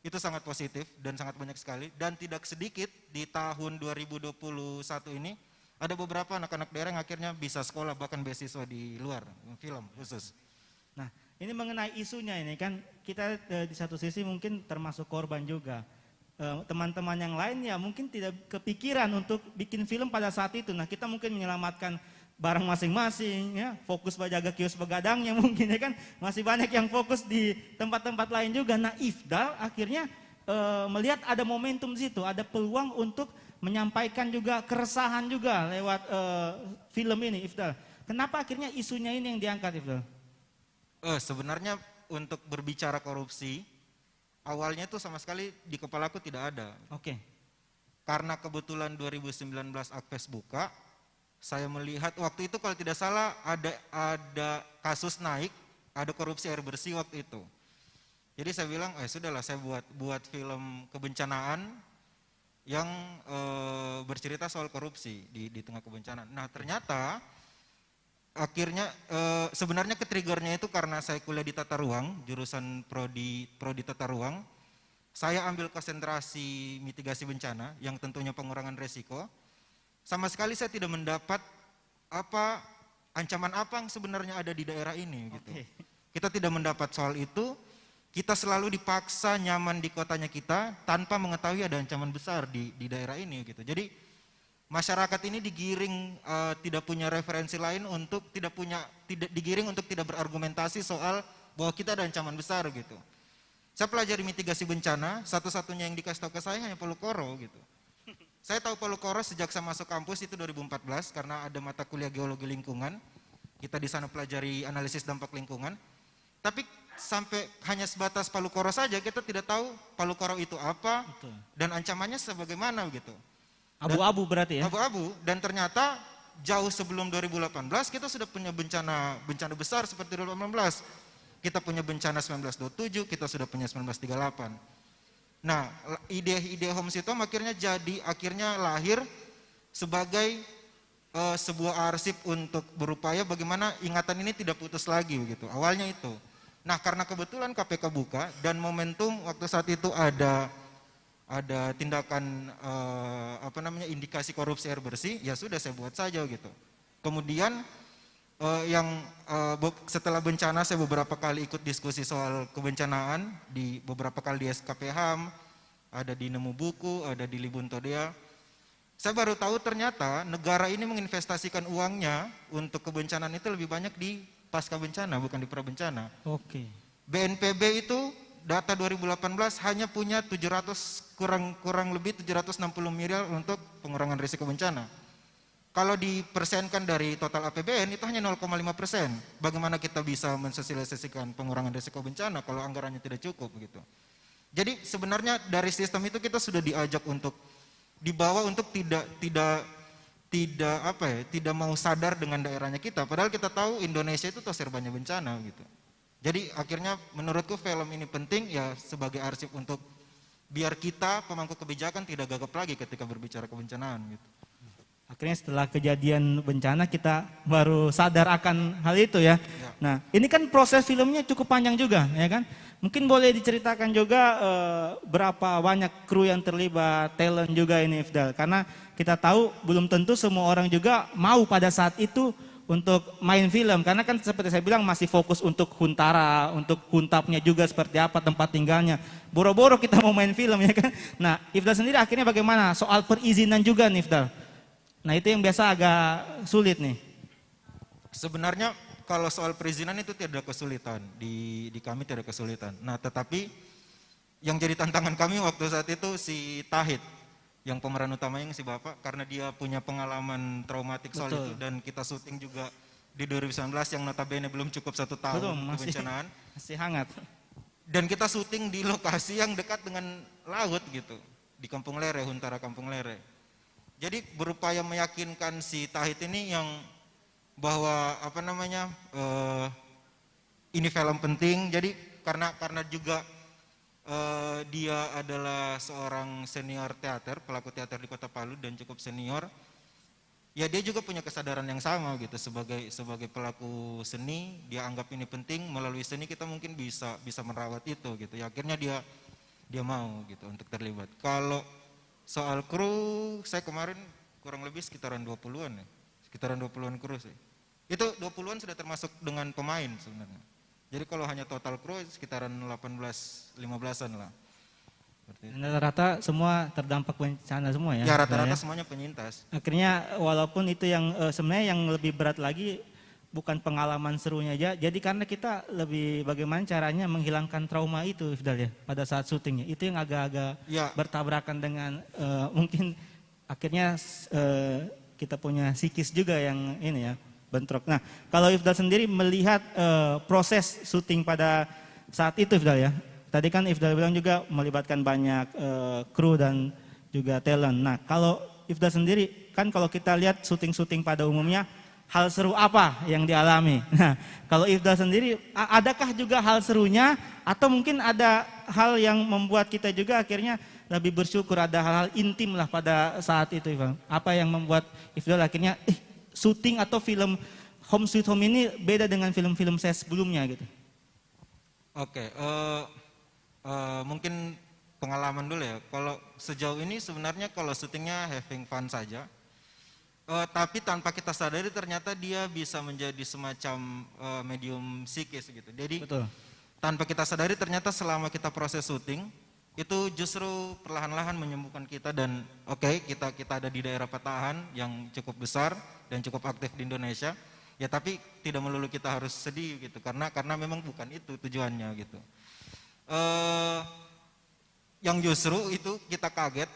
[SPEAKER 16] itu sangat positif dan sangat banyak sekali. Dan tidak sedikit di tahun 2021 ini ada beberapa anak-anak daerah yang akhirnya bisa sekolah bahkan beasiswa di luar film khusus.
[SPEAKER 14] Nah, ini mengenai isunya ini kan kita di satu sisi mungkin termasuk korban juga. Teman-teman yang lain ya mungkin tidak kepikiran untuk bikin film pada saat itu. Nah, kita mungkin menyelamatkan barang masing-masing ya, fokus jaga kios begadangnya mungkin ya kan, masih banyak yang fokus di tempat-tempat lain juga. Nah, Ifdal akhirnya melihat ada momentum di situ, ada peluang untuk menyampaikan juga keresahan juga lewat film ini, Ifdal. Kenapa akhirnya isunya ini yang diangkat, Ifdal?
[SPEAKER 16] Sebenarnya untuk berbicara korupsi, awalnya tuh sama sekali di kepalaku tidak ada.
[SPEAKER 14] Oke.
[SPEAKER 16] Karena kebetulan 2019 Akpes buka, saya melihat waktu itu kalau tidak salah ada kasus naik, ada korupsi air bersih waktu itu. Jadi saya bilang, sudahlah saya buat film kebencanaan yang bercerita soal korupsi di tengah kebencanaan. Nah ternyata akhirnya sebenarnya ketriggernya itu karena saya kuliah di tata ruang, jurusan prodi tata ruang. Saya ambil konsentrasi mitigasi bencana yang tentunya pengurangan resiko. Sama sekali saya tidak mendapat ancaman apa yang sebenarnya ada di daerah ini gitu. Kita tidak mendapat soal itu. Kita selalu dipaksa nyaman di kotanya kita tanpa mengetahui ada ancaman besar di daerah ini gitu. Jadi masyarakat ini digiring tidak punya referensi lain untuk digiring untuk tidak berargumentasi soal bahwa kita ada ancaman besar gitu. Saya pelajari mitigasi bencana, satu-satunya yang dikasih tahu ke saya hanya Palu Koro gitu. Saya tahu Palu Koro sejak saya masuk kampus itu 2014 karena ada mata kuliah geologi lingkungan. Kita di sana pelajari analisis dampak lingkungan. Tapi sampai hanya sebatas Palu Koro saja kita tidak tahu Palu Koro itu apa. Betul. Dan ancamannya sebagaimana gitu.
[SPEAKER 14] Abu-abu berarti ya?
[SPEAKER 16] Abu-abu, dan ternyata jauh sebelum 2018 kita sudah punya bencana besar seperti 2018. Kita punya bencana 1927, kita sudah punya 1938. Nah, ide Home Sweet Home akhirnya lahir sebagai sebuah arsip untuk berupaya bagaimana ingatan ini tidak putus lagi begitu. Awalnya itu. Nah, karena kebetulan KPK buka dan momentum waktu saat itu ada tindakan indikasi korupsi air bersih, ya sudah saya buat saja gitu. Kemudian setelah bencana saya beberapa kali ikut diskusi soal kebencanaan beberapa kali di SKP HAM, ada di Nemu Buku, ada di Libun Todea. Saya baru tahu ternyata negara ini menginvestasikan uangnya untuk kebencanaan itu lebih banyak di pasca bencana bukan di prabencana.
[SPEAKER 14] Oke.
[SPEAKER 16] BNPB itu data 2018 hanya punya kurang lebih 760 miliar untuk pengurangan risiko bencana. Kalau dipersenkan dari total APBN itu hanya 0,5%. Bagaimana kita bisa mensosialisasikan pengurangan risiko bencana kalau anggarannya tidak cukup gitu. Jadi sebenarnya dari sistem itu kita sudah diajak untuk dibawa untuk tidak mau sadar dengan daerahnya kita. Padahal kita tahu Indonesia itu serbanyak bencana gitu. Jadi akhirnya menurutku film ini penting ya sebagai arsip untuk biar kita pemangku kebijakan tidak gagap lagi ketika berbicara kebencanaan gitu.
[SPEAKER 14] Akhirnya setelah kejadian bencana kita baru sadar akan hal itu ya. Nah ini kan proses filmnya cukup panjang juga ya kan. Mungkin boleh diceritakan juga berapa banyak kru yang terlibat, talent juga ini Ifdal. Karena kita tahu belum tentu semua orang juga mau pada saat itu untuk main film. Karena kan seperti saya bilang masih fokus untuk huntara, untuk huntapnya juga seperti apa tempat tinggalnya. Boro-boro kita mau main film ya kan. Nah Ifdal sendiri akhirnya bagaimana soal perizinan juga nih Ifdal. Nah itu yang biasa agak sulit nih.
[SPEAKER 16] Sebenarnya kalau soal perizinan itu tidak ada kesulitan, di kami tidak ada kesulitan. Nah tetapi yang jadi tantangan kami waktu saat itu si Tahid, yang pemeran utamanya si Bapak, karena dia punya pengalaman traumatik soal itu dan kita syuting juga di 2019 yang notabene belum cukup 1 tahun kebencanaan.
[SPEAKER 14] Masih hangat.
[SPEAKER 16] Dan kita syuting di lokasi yang dekat dengan laut gitu, di Kampung Lere, Huntara Kampung Lere. Jadi berupaya meyakinkan si Tahid ini yang bahwa ini film penting. Jadi karena juga dia adalah seorang senior teater, pelaku teater di Kota Palu dan cukup senior. Ya dia juga punya kesadaran yang sama gitu sebagai pelaku seni, dia anggap ini penting, melalui seni kita mungkin bisa merawat itu gitu. Ya akhirnya dia mau gitu untuk terlibat. Kalau soal kru, saya kemarin kurang lebih sekitaran 20-an ya. Sekitaran 20-an kru sih. Itu 20-an sudah termasuk dengan pemain sebenarnya. Jadi kalau hanya total kru sekitaran 18-15-an lah.
[SPEAKER 14] Rata-rata semua terdampak bencana semua ya?
[SPEAKER 16] Ya rata-rata semuanya penyintas.
[SPEAKER 14] Akhirnya walaupun itu yang sebenarnya yang lebih berat lagi bukan pengalaman serunya aja. Jadi karena kita lebih bagaimana caranya menghilangkan trauma itu, Ifdal ya, pada saat syutingnya. Itu yang agak-agak bertabrakan dengan mungkin akhirnya kita punya psikis juga yang ini ya, bentrok. Nah, kalau Ifdal sendiri melihat proses syuting pada saat itu, Ifdal ya. Tadi kan Ifdal bilang juga melibatkan banyak kru dan juga talent. Nah, kalau Ifdal sendiri kan kalau kita lihat syuting-syuting pada umumnya, hal seru apa yang dialami? Nah, kalau Ifdal sendiri, adakah juga hal serunya atau mungkin ada hal yang membuat kita juga akhirnya lebih bersyukur, ada hal-hal intim lah pada saat itu, Ifdal? Apa yang membuat Ifdal akhirnya syuting atau film Home Sweet Home ini beda dengan film-film saya sebelumnya gitu?
[SPEAKER 16] Oke, mungkin pengalaman dulu ya. Kalau sejauh ini sebenarnya kalau syutingnya having fun saja. Tapi tanpa kita sadari ternyata dia bisa menjadi semacam medium psikis gitu. Jadi tanpa kita sadari ternyata selama kita proses syuting itu justru perlahan-lahan menyembuhkan kita dan kita ada di daerah patahan yang cukup besar dan cukup aktif di Indonesia. Ya tapi tidak melulu kita harus sedih gitu karena memang bukan itu tujuannya gitu. Yang justru itu kita kaget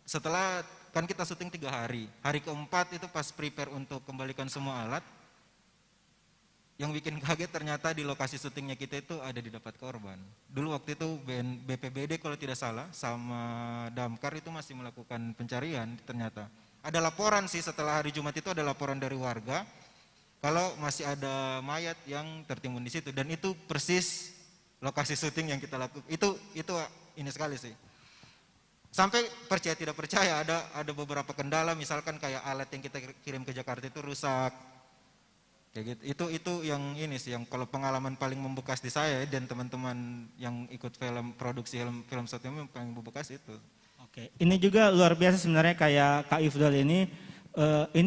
[SPEAKER 16] setelah kan kita syuting 3 hari. Hari keempat itu pas prepare untuk kembalikan semua alat. Yang bikin kaget ternyata di lokasi syutingnya kita itu ada didapat korban. Dulu waktu itu BPBD kalau tidak salah sama Damkar itu masih melakukan pencarian ternyata. Ada laporan sih setelah hari Jumat itu ada laporan dari warga kalau masih ada mayat yang tertimbun di situ dan itu persis lokasi syuting yang kita lakukan. Itu ini sekali sih. Sampai percaya tidak percaya ada beberapa kendala misalkan kayak alat yang kita kirim ke Jakarta itu rusak. Kayak gitu. Itu yang ini sih yang kalau pengalaman paling membekas di saya dan teman-teman yang ikut produksi film syuting yang paling membekas itu.
[SPEAKER 14] Oke. Ini juga luar biasa sebenarnya kayak Kak Ifdal ini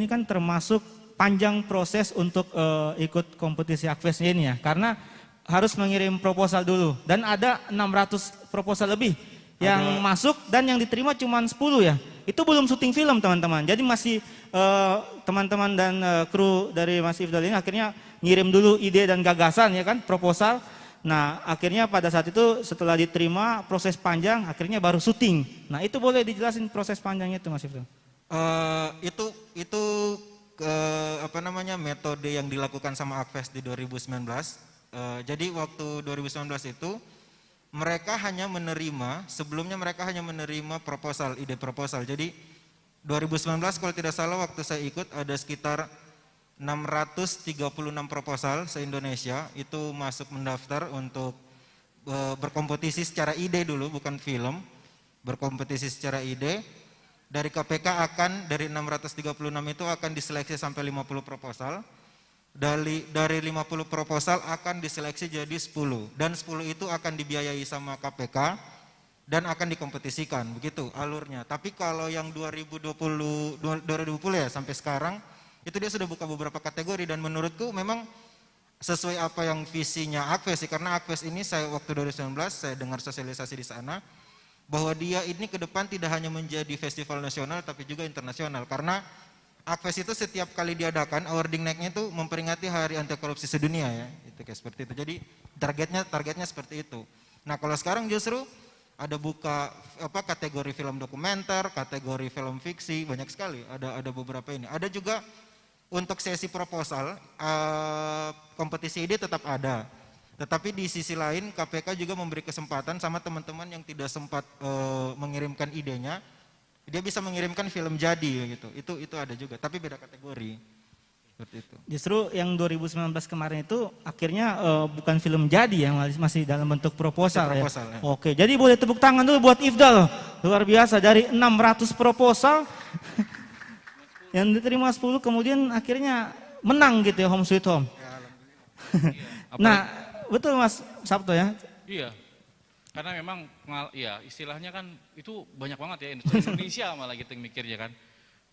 [SPEAKER 14] kan termasuk panjang proses untuk ikut kompetisi Akves ini ya. Karena harus mengirim proposal dulu dan ada 600 proposal lebih yang masuk dan yang diterima cuma 10 ya. Itu belum syuting film teman-teman. Jadi masih teman-teman dan kru dari Mas Ifdal ini akhirnya ngirim dulu ide dan gagasan ya kan, proposal. Nah akhirnya pada saat itu setelah diterima proses panjang akhirnya baru syuting. Nah itu boleh dijelasin proses panjangnya itu Mas Ifdal?
[SPEAKER 16] Itu metode yang dilakukan sama Akves di 2019. Jadi waktu 2019 itu mereka hanya menerima, sebelumnya mereka hanya menerima proposal, ide proposal. Jadi 2019 kalau tidak salah waktu saya ikut ada sekitar 636 proposal se-Indonesia itu masuk mendaftar untuk berkompetisi secara ide dulu, bukan film, berkompetisi secara ide. Dari KPK dari 636 itu akan diseleksi sampai 50 proposal. Dari 50 proposal akan diseleksi jadi 10 dan 10 itu akan dibiayai sama KPK dan akan dikompetisikan, begitu alurnya. Tapi kalau yang 2020 ya sampai sekarang itu dia sudah buka beberapa kategori dan menurutku memang sesuai apa yang visinya Akves sih, karena Akves ini saya waktu 2019 saya dengar sosialisasi di sana bahwa dia ini ke depan tidak hanya menjadi festival nasional tapi juga internasional karena Akves itu setiap kali diadakan awarding night-nya itu memperingati Hari Anti Korupsi Sedunia ya, itu kayak seperti itu. Jadi targetnya seperti itu. Nah kalau sekarang justru ada buka kategori film dokumenter, kategori film fiksi, banyak sekali. Ada beberapa ini. Ada juga untuk sesi proposal, kompetisi ide tetap ada. Tetapi di sisi lain KPK juga memberi kesempatan sama teman-teman yang tidak sempat mengirimkan idenya. Dia bisa mengirimkan film jadi gitu. Itu ada juga, tapi beda kategori. Seperti itu.
[SPEAKER 14] Justru yang 2019 kemarin itu akhirnya bukan film jadi ya, masih dalam bentuk proposal ya. Oke, jadi boleh tepuk tangan dulu buat Ifdal. Luar biasa dari 600 proposal yang diterima 10 kemudian akhirnya menang gitu ya Home Sweet Home. Nah, betul Mas Sabto ya?
[SPEAKER 15] Iya. Karena memang istilahnya kan itu banyak banget ya Indonesia malah kita mikirnya kan.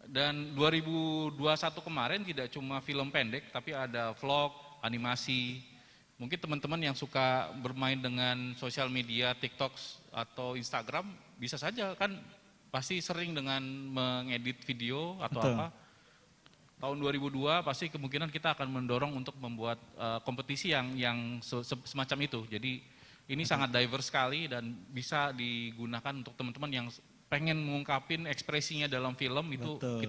[SPEAKER 15] Dan 2021 kemarin tidak cuma film pendek tapi ada vlog, animasi. Mungkin teman-teman yang suka bermain dengan sosial media, TikTok atau Instagram bisa saja kan pasti sering dengan mengedit video atau apa. tahun 2002 pasti kemungkinan kita akan mendorong untuk membuat kompetisi yang semacam itu. Jadi ini sangat diverse sekali dan bisa digunakan untuk teman-teman yang pengen mengungkapin ekspresinya dalam film itu.
[SPEAKER 14] Betul.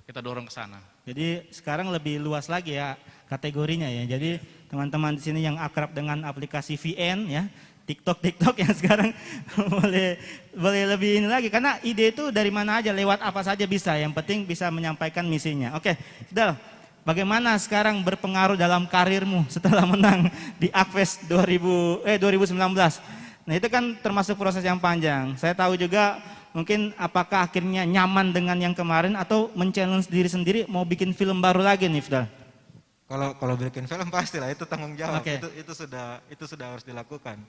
[SPEAKER 15] kita dorong ke sana.
[SPEAKER 14] Jadi sekarang lebih luas lagi ya kategorinya ya. Jadi teman-teman di sini yang akrab dengan aplikasi VN ya, TikTok yang sekarang boleh lebih ini lagi karena ide itu dari mana aja, lewat apa saja bisa. Yang penting bisa menyampaikan misinya. Oke, Ifdal, bagaimana sekarang berpengaruh dalam karirmu setelah menang di Akfest 2019? Nah, itu kan termasuk proses yang panjang. Saya tahu juga mungkin apakah akhirnya nyaman dengan yang kemarin atau men-challenge diri sendiri mau bikin film baru lagi nih, Ifdal?
[SPEAKER 16] Kalau bikin film pastilah itu tanggung jawab.
[SPEAKER 14] Oke.
[SPEAKER 16] Itu sudah harus dilakukan.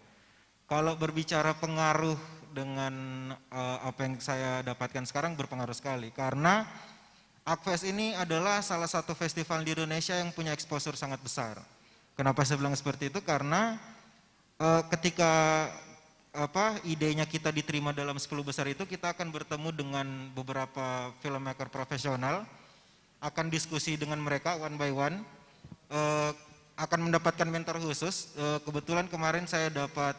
[SPEAKER 16] Kalau berbicara pengaruh dengan apa yang saya dapatkan sekarang, berpengaruh sekali karena Akfest ini adalah salah satu festival di Indonesia yang punya exposure sangat besar. Kenapa saya bilang seperti itu? Karena ketika idenya kita diterima dalam 10 besar itu, kita akan bertemu dengan beberapa filmmaker profesional, akan diskusi dengan mereka one by one, akan mendapatkan mentor khusus. Kebetulan kemarin saya dapat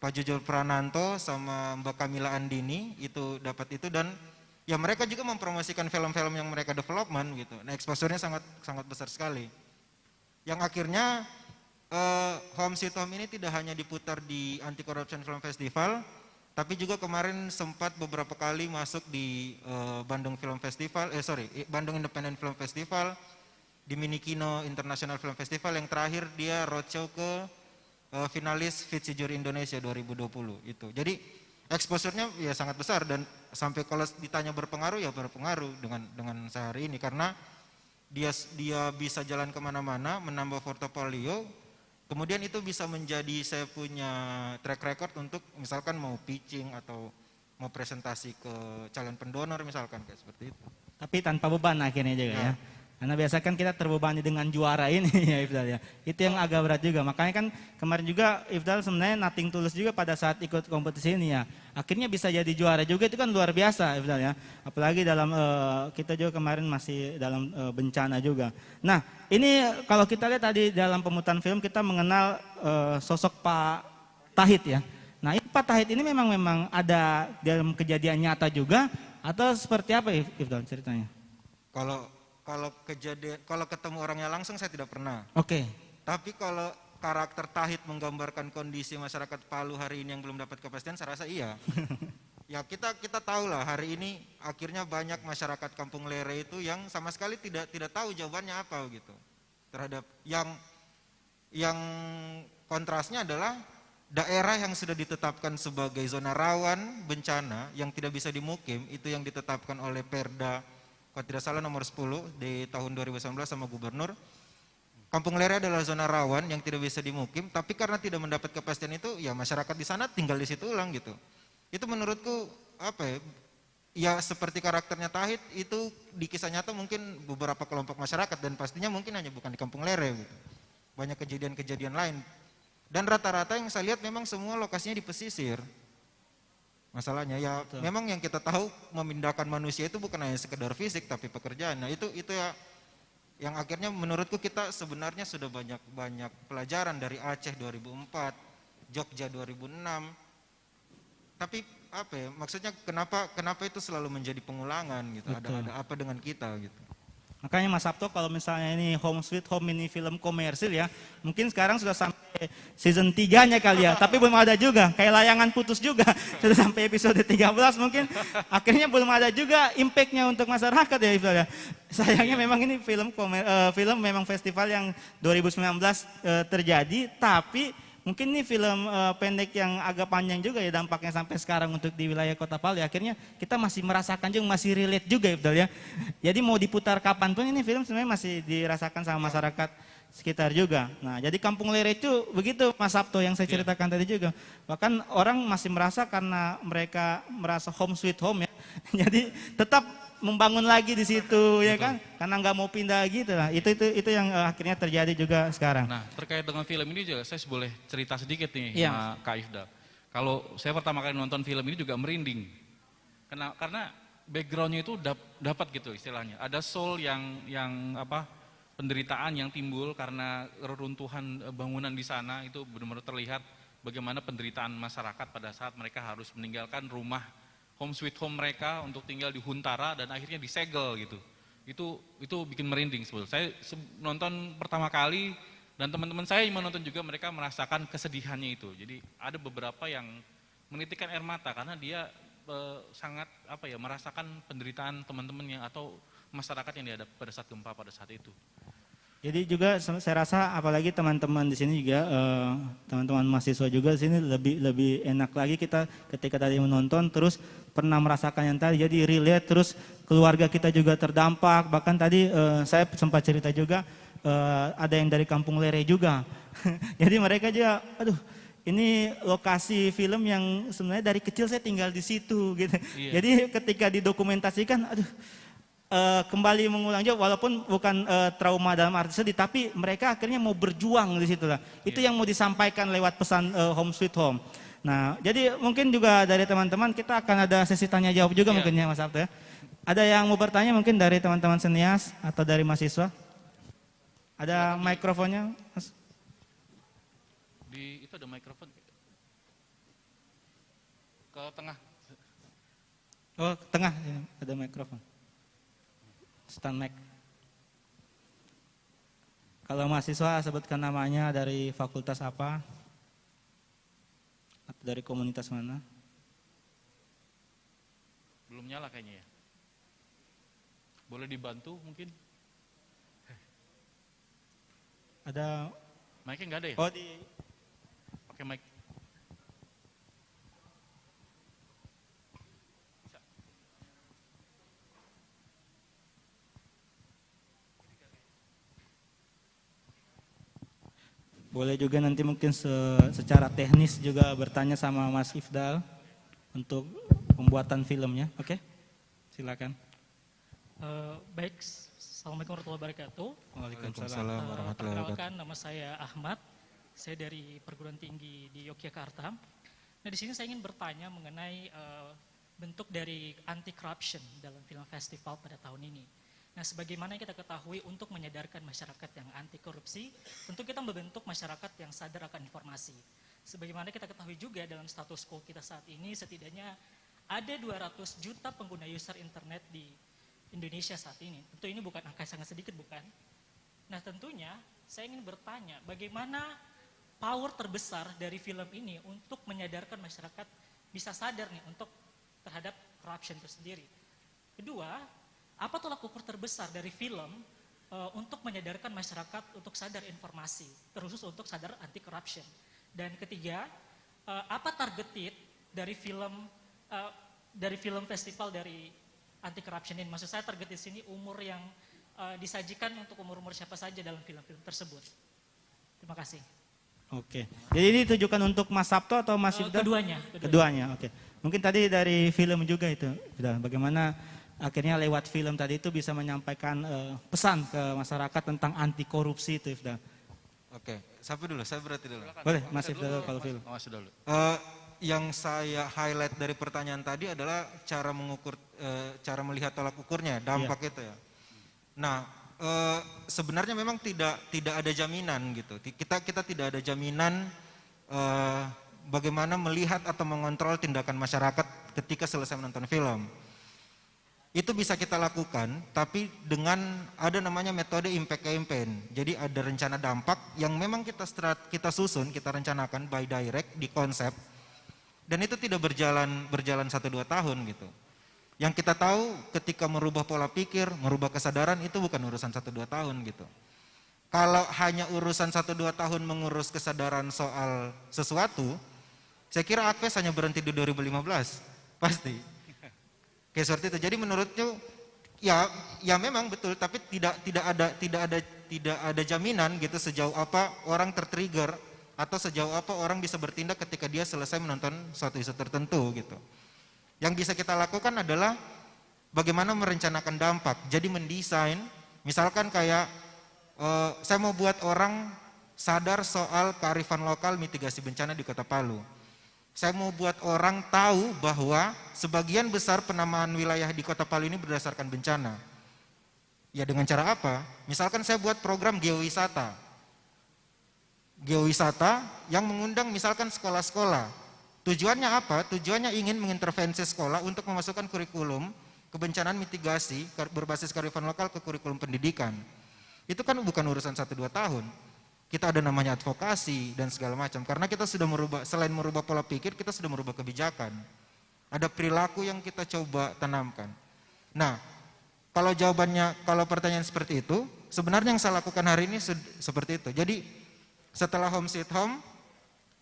[SPEAKER 16] Pak Jojo Prananto sama Mbak Kamila Andini, itu dapat itu, dan ya mereka juga mempromosikan film-film yang mereka development gitu. Nah, exposure-nya sangat besar sekali. Yang akhirnya Home Sweet Home ini tidak hanya diputar di Anti Corruption Film Festival, tapi juga kemarin sempat beberapa kali masuk di Bandung Bandung Independent Film Festival, di Minikino International Film Festival, yang terakhir dia roadshow ke finalis Fitzy Juri Indonesia 2020 itu. Jadi exposure-nya ya sangat besar, dan sampai kalau ditanya berpengaruh ya berpengaruh dengan saya hari ini karena dia bisa jalan kemana-mana, menambah portofolio. Kemudian itu bisa menjadi saya punya track record untuk misalkan mau pitching atau mau presentasi ke calon pendonor misalkan, kayak seperti itu.
[SPEAKER 14] Tapi tanpa beban akhirnya juga ya. Karena biasa kan kita terbebani dengan juara ini ya Ifdal ya. Itu yang agak berat juga. Makanya kan kemarin juga Ifdal sebenarnya nothing tulus juga pada saat ikut kompetisi ini ya. Akhirnya bisa jadi juara juga, itu kan luar biasa Ifdal ya. Apalagi dalam kita juga kemarin masih dalam bencana juga. Nah, ini kalau kita lihat tadi dalam pemutaran film kita mengenal sosok Pak Tahit ya. Nah, Pak Tahit ini memang ada dalam kejadian nyata juga atau seperti apa Ifdal ceritanya?
[SPEAKER 16] Kalau ketemu orangnya langsung saya tidak pernah.
[SPEAKER 14] Oke.
[SPEAKER 16] Tapi kalau karakter Tahit menggambarkan kondisi masyarakat Palu hari ini yang belum dapat kepastian, saya rasa iya. Ya kita tahu lah hari ini akhirnya banyak masyarakat Kampung Lere itu yang sama sekali tidak tahu jawabannya apa gitu. Terhadap yang kontrasnya adalah daerah yang sudah ditetapkan sebagai zona rawan bencana yang tidak bisa dimukim, itu yang ditetapkan oleh Perda kalau tidak salah nomor 10 di tahun 2019 sama gubernur. Kampung Lere adalah zona rawan yang tidak bisa dimukim, tapi karena tidak mendapat kepastian itu, ya masyarakat di sana tinggal di situ ulang gitu. Itu menurutku ya seperti karakternya Tahit itu di kisah nyata mungkin beberapa kelompok masyarakat, dan pastinya mungkin hanya bukan di Kampung Lere gitu. Banyak kejadian-kejadian lain. Dan rata-rata yang saya lihat memang semua lokasinya di pesisir. Masalahnya ya betul. Memang yang kita tahu memindahkan manusia itu bukan hanya sekedar fisik tapi pekerjaan. Nah itu ya yang akhirnya menurutku kita sebenarnya sudah banyak pelajaran dari Aceh 2004, Jogja 2006. Tapi maksudnya kenapa itu selalu menjadi pengulangan gitu? Ada apa dengan kita gitu?
[SPEAKER 14] Makanya Mas Sabto kalau misalnya ini Home Sweet Home ini film komersil ya, mungkin sekarang sudah sampai season 3-nya kali ya, tapi belum ada juga, kayak Layangan Putus juga, sudah sampai episode 13 mungkin, akhirnya belum ada juga impact-nya untuk masyarakat ya Ifdal ya. Sayangnya memang ini film memang festival yang 2019 terjadi, tapi mungkin ini film pendek yang agak panjang juga ya dampaknya sampai sekarang untuk di wilayah Kota Palu. Akhirnya kita masih merasakan juga, masih relate juga Ifdal ya. Jadi mau diputar kapanpun ini film sebenarnya masih dirasakan sama masyarakat sekitar juga. Nah jadi Kampung Lere itu begitu Mas Sabto yang saya ceritakan tadi juga. Bahkan orang masih merasa karena mereka merasa home sweet home ya. Jadi tetap membangun lagi di situ ya kan, karena nggak mau pindah gitu lah. Itu yang akhirnya terjadi juga sekarang.
[SPEAKER 15] Nah terkait dengan film ini juga saya boleh cerita sedikit nih sama Kak Ifdal. Kalau saya pertama kali nonton film ini juga merinding, karena backgroundnya itu dapat gitu istilahnya. Ada soul yang apa, penderitaan yang timbul karena reruntuhan bangunan di sana, itu benar-benar terlihat bagaimana penderitaan masyarakat pada saat mereka harus meninggalkan rumah home sweet home mereka untuk tinggal di Huntara dan akhirnya disegel gitu. Itu bikin merinding sebetulnya. Saya nonton pertama kali dan teman-teman saya yang menonton juga, mereka merasakan kesedihannya itu. Jadi ada beberapa yang menitikkan air mata karena dia sangat apa ya, merasakan penderitaan teman-teman yang atau masyarakat yang dihadapi pada saat gempa pada saat itu.
[SPEAKER 14] Jadi juga saya rasa apalagi teman-teman di sini juga teman-teman mahasiswa juga di sini lebih enak lagi kita ketika tadi menonton terus pernah merasakan yang tadi, jadi relate, terus keluarga kita juga terdampak. Bahkan tadi saya sempat cerita juga ada yang dari Kampung Lere juga. Jadi mereka juga, aduh, ini lokasi film yang sebenarnya dari kecil saya tinggal di situ gitu. Iya. Jadi ketika didokumentasikan, aduh, kembali mengulang juga, walaupun bukan trauma dalam arti sedih, tapi mereka akhirnya mau berjuang di situ lah. Itu yang mau disampaikan lewat pesan Home Sweet Home. Nah, jadi mungkin juga dari teman-teman kita akan ada sesi tanya jawab juga mungkin ya Mas Sabto ya. Ada yang mau bertanya mungkin dari teman-teman senias atau dari mahasiswa? Ada mikrofonnya, Mas?
[SPEAKER 15] Itu ada mikrofon ke tengah.
[SPEAKER 14] Oh, ke tengah ya, ada mikrofon. Stand mic. Kalau mahasiswa sebutkan namanya, dari fakultas apa? Atau dari komunitas mana?
[SPEAKER 15] Belum nyala kayaknya ya. Boleh dibantu mungkin?
[SPEAKER 14] Ada
[SPEAKER 15] mic-nya nggak ada ya?
[SPEAKER 14] Oh, di
[SPEAKER 15] pakai mic.
[SPEAKER 14] Boleh juga nanti mungkin secara teknis juga bertanya sama Mas Ifdal untuk pembuatan filmnya. Oke, silakan.
[SPEAKER 17] Baik, Assalamualaikum warahmatullahi wabarakatuh.
[SPEAKER 14] Waalaikumsalam
[SPEAKER 17] warahmatullahi wabarakatuh. Nama saya Ahmad, saya dari perguruan tinggi di Yogyakarta. Nah, di sini saya ingin bertanya mengenai bentuk dari anti corruption dalam film festival pada tahun ini. Nah, sebagaimana yang kita ketahui, untuk menyadarkan masyarakat yang anti korupsi, tentu kita membentuk masyarakat yang sadar akan informasi. Sebagaimana kita ketahui juga dalam status quo kita saat ini, setidaknya ada 200 juta pengguna user internet di Indonesia saat ini. Tentu ini bukan angka sangat sedikit, bukan? Nah, tentunya saya ingin bertanya, bagaimana power terbesar dari film ini untuk menyadarkan masyarakat bisa sadar nih untuk terhadap corruption itu sendiri. Kedua, apa tolak ukur terbesar dari film untuk menyadarkan masyarakat untuk sadar informasi, terkhusus untuk sadar anti corruption. Dan ketiga, apa targeted dari film festival dari anti corruption ini? Maksud saya target di sini umur yang disajikan untuk umur-umur siapa saja dalam film-film tersebut. Terima kasih.
[SPEAKER 14] Oke, jadi ini ditujukan untuk Mas Sabto atau Mas Ifdal?
[SPEAKER 17] Keduanya.
[SPEAKER 14] Keduanya, oke. Mungkin tadi dari film juga itu, bagaimana akhirnya lewat film tadi itu bisa menyampaikan pesan ke masyarakat tentang anti korupsi itu, Ifdal.
[SPEAKER 16] Oke, siapa dulu? Saya berarti dulu.
[SPEAKER 14] Boleh, Mas Ifdal kalau film.
[SPEAKER 15] Mas dulu.
[SPEAKER 16] Yang saya highlight dari pertanyaan tadi adalah cara mengukur, cara melihat tolak ukurnya, dampak itu ya. Nah, sebenarnya memang tidak ada jaminan gitu. Kita tidak ada jaminan bagaimana melihat atau mengontrol tindakan masyarakat ketika selesai menonton film. Itu bisa kita lakukan, tapi dengan ada namanya metode impact campaign. Jadi ada rencana dampak yang memang kita susun, kita rencanakan by direct di konsep, dan itu tidak berjalan 1-2 tahun gitu. Yang kita tahu ketika merubah pola pikir, merubah kesadaran itu bukan urusan 1-2 tahun gitu. Kalau hanya urusan 1-2 tahun mengurus kesadaran soal sesuatu, saya kira Akves hanya berhenti di 2015, pasti. Kayak seperti itu. Jadi menurutnya ya memang betul, tapi tidak ada jaminan gitu sejauh apa orang tertrigger atau sejauh apa orang bisa bertindak ketika dia selesai menonton suatu isu tertentu gitu. Yang bisa kita lakukan adalah bagaimana merencanakan dampak. Jadi mendesain, misalkan kayak saya mau buat orang sadar soal kearifan lokal mitigasi bencana di Kota Palu. Saya mau buat orang tahu bahwa sebagian besar penamaan wilayah di Kota Palu ini berdasarkan bencana. Ya dengan cara apa? Misalkan saya buat program geowisata. Geowisata yang mengundang misalkan sekolah-sekolah. Tujuannya apa? Tujuannya ingin mengintervensi sekolah untuk memasukkan kurikulum kebencanaan mitigasi berbasis kearifan lokal ke kurikulum pendidikan. Itu kan bukan urusan 1-2 tahun. Kita ada namanya advokasi dan segala macam. Karena kita sudah merubah, selain merubah pola pikir, kita sudah merubah kebijakan. Ada perilaku yang kita coba tanamkan. Nah, kalau jawabannya, kalau pertanyaan seperti itu, sebenarnya yang saya lakukan hari ini seperti itu. Jadi setelah Home Sweet Home,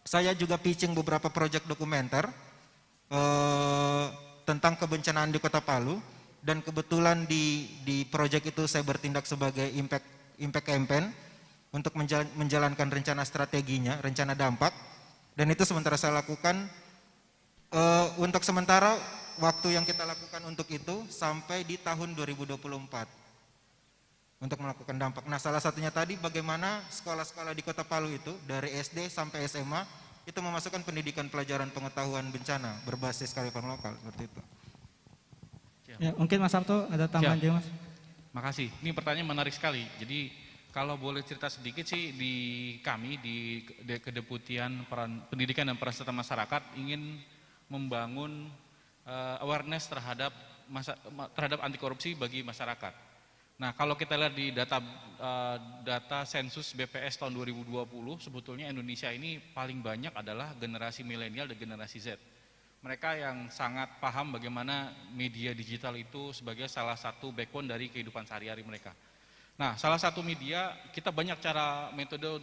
[SPEAKER 16] saya juga pitching beberapa proyek dokumenter tentang kebencanaan di Kota Palu, dan kebetulan di proyek itu saya bertindak sebagai impact campaign untuk menjalankan rencana strateginya, rencana dampak, dan itu sementara saya lakukan untuk sementara. Waktu yang kita lakukan untuk itu sampai di tahun 2024 untuk melakukan dampak. Nah, salah satunya tadi bagaimana sekolah-sekolah di Kota Palu itu dari SD sampai SMA itu memasukkan pendidikan pelajaran pengetahuan bencana berbasis kearifan lokal seperti itu.
[SPEAKER 18] Ya, mungkin Mas Sabto ada tambahan juga, Mas.
[SPEAKER 15] Makasih. Ini pertanyaan menarik sekali. Jadi kalau boleh cerita sedikit sih, di kami di Kedeputian Pendidikan dan Peran Serta Masyarakat ingin membangun awareness terhadap anti korupsi bagi masyarakat. Nah, kalau kita lihat di data sensus BPS tahun 2020, sebetulnya Indonesia ini paling banyak adalah generasi milenial dan generasi Z. Mereka yang sangat paham bagaimana media digital itu sebagai salah satu backbone dari kehidupan sehari-hari mereka. Nah, salah satu media, kita banyak cara metode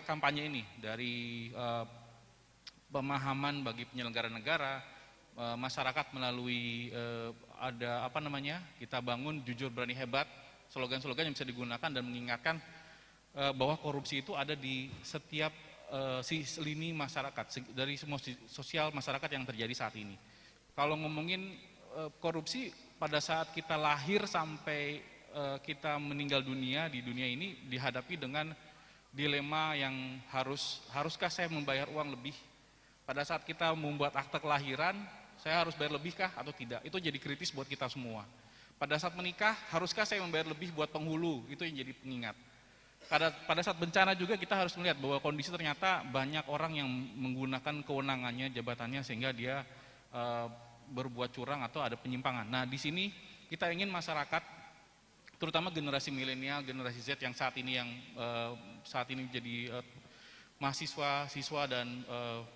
[SPEAKER 15] kampanye ini, dari pemahaman bagi penyelenggara negara, masyarakat melalui kita bangun jujur berani hebat, slogan-slogan yang bisa digunakan dan mengingatkan bahwa korupsi itu ada di setiap lini masyarakat, dari semua sosial masyarakat yang terjadi saat ini. Kalau ngomongin korupsi pada saat kita lahir sampai kita meninggal dunia, di dunia ini dihadapi dengan dilema yang haruskah saya membayar uang lebih? Pada saat kita membuat akte kelahiran, saya harus bayar lebih kah atau tidak? Itu jadi kritis buat kita semua. Pada saat menikah, haruskah saya membayar lebih buat penghulu? Itu yang jadi pengingat. Pada saat bencana juga kita harus melihat bahwa kondisi ternyata banyak orang yang menggunakan kewenangannya, jabatannya, sehingga dia berbuat curang atau ada penyimpangan. Nah, di sini kita ingin masyarakat, terutama generasi milenial, generasi Z yang saat ini jadi mahasiswa, siswa, dan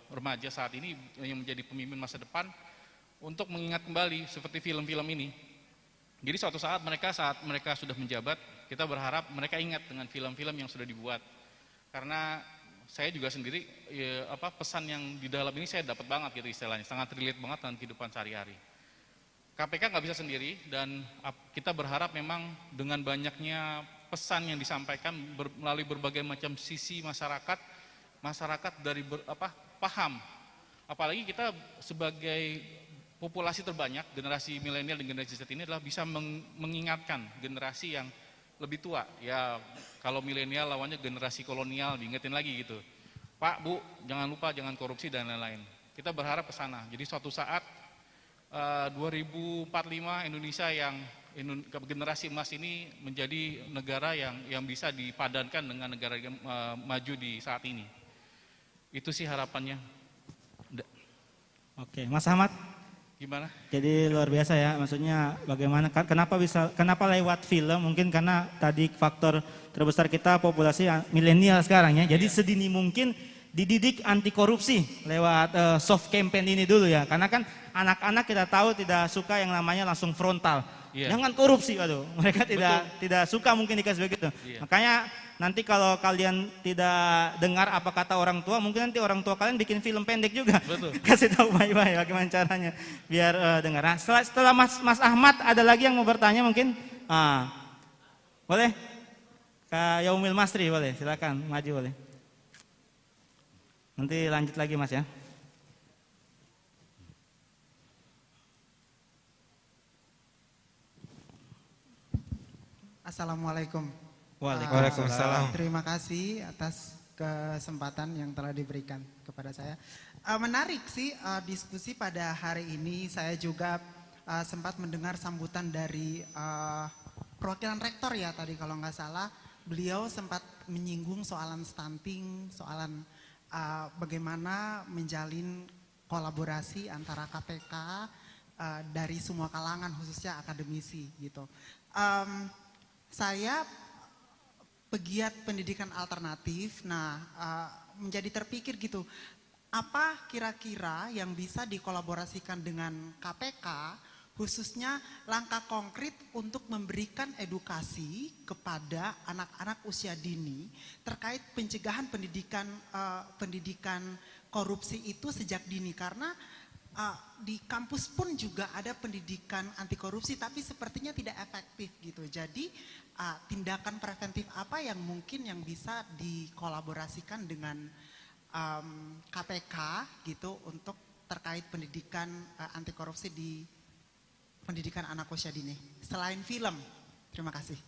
[SPEAKER 15] remaja saat ini yang menjadi pemimpin masa depan, untuk mengingat kembali seperti film-film ini. Jadi suatu saat mereka sudah menjabat, kita berharap mereka ingat dengan film-film yang sudah dibuat. Karena saya juga sendiri pesan yang di dalam ini saya dapat banget gitu istilahnya, sangat relate banget dengan kehidupan sehari-hari. KPK nggak bisa sendiri, dan kita berharap memang dengan banyaknya pesan yang disampaikan melalui berbagai macam sisi masyarakat dari paham. Apalagi kita sebagai populasi terbanyak, generasi milenial dan generasi Z ini adalah bisa mengingatkan generasi yang lebih tua. Ya, kalau milenial lawannya generasi kolonial, diingetin lagi gitu. Pak, Bu, jangan lupa, jangan korupsi dan lain-lain. Kita berharap ke sana. Jadi suatu saat 2045 Indonesia yang generasi emas ini menjadi negara yang bisa dipadankan dengan negara maju di saat ini. Itu sih harapannya.
[SPEAKER 18] Oke, Mas Ahmad.
[SPEAKER 15] Gimana?
[SPEAKER 18] Jadi luar biasa ya, maksudnya bagaimana, kenapa lewat film? Mungkin karena tadi faktor terbesar kita populasi milenial sekarang ya. Jadi sedini mungkin dididik anti korupsi lewat soft campaign ini dulu ya. Karena kan anak-anak kita tahu tidak suka yang namanya langsung frontal. Jangan korupsi, waduh. Mereka tidak suka mungkin dikasih begitu. Makanya nanti kalau kalian tidak dengar apa kata orang tua, mungkin nanti orang tua kalian bikin film pendek juga. Kasih tahu baik-baik bagaimana caranya biar dengar. Nah, setelah Mas Ahmad ada lagi yang mau bertanya mungkin? Boleh? Kak Yaumil Masri boleh, silakan maju boleh. Nanti lanjut lagi Mas ya.
[SPEAKER 19] Assalamualaikum.
[SPEAKER 18] Waalaikumsalam.
[SPEAKER 19] Terima kasih atas kesempatan yang telah diberikan kepada saya. Menarik sih diskusi pada hari ini. Saya juga sempat mendengar sambutan dari perwakilan rektor ya tadi kalau nggak salah. Beliau sempat menyinggung soalan stunting, soalan bagaimana menjalin kolaborasi antara KPK dari semua kalangan khususnya akademisi gitu. Saya pegiat pendidikan alternatif, menjadi terpikir gitu, apa kira-kira yang bisa dikolaborasikan dengan KPK, khususnya langkah konkret untuk memberikan edukasi kepada anak-anak usia dini terkait pencegahan pendidikan korupsi itu sejak dini, karena di kampus pun juga ada pendidikan anti korupsi tapi sepertinya tidak efektif gitu. Jadi tindakan preventif apa yang mungkin yang bisa dikolaborasikan dengan KPK gitu untuk terkait pendidikan anti korupsi di pendidikan anak usia dini selain film. Terima kasih.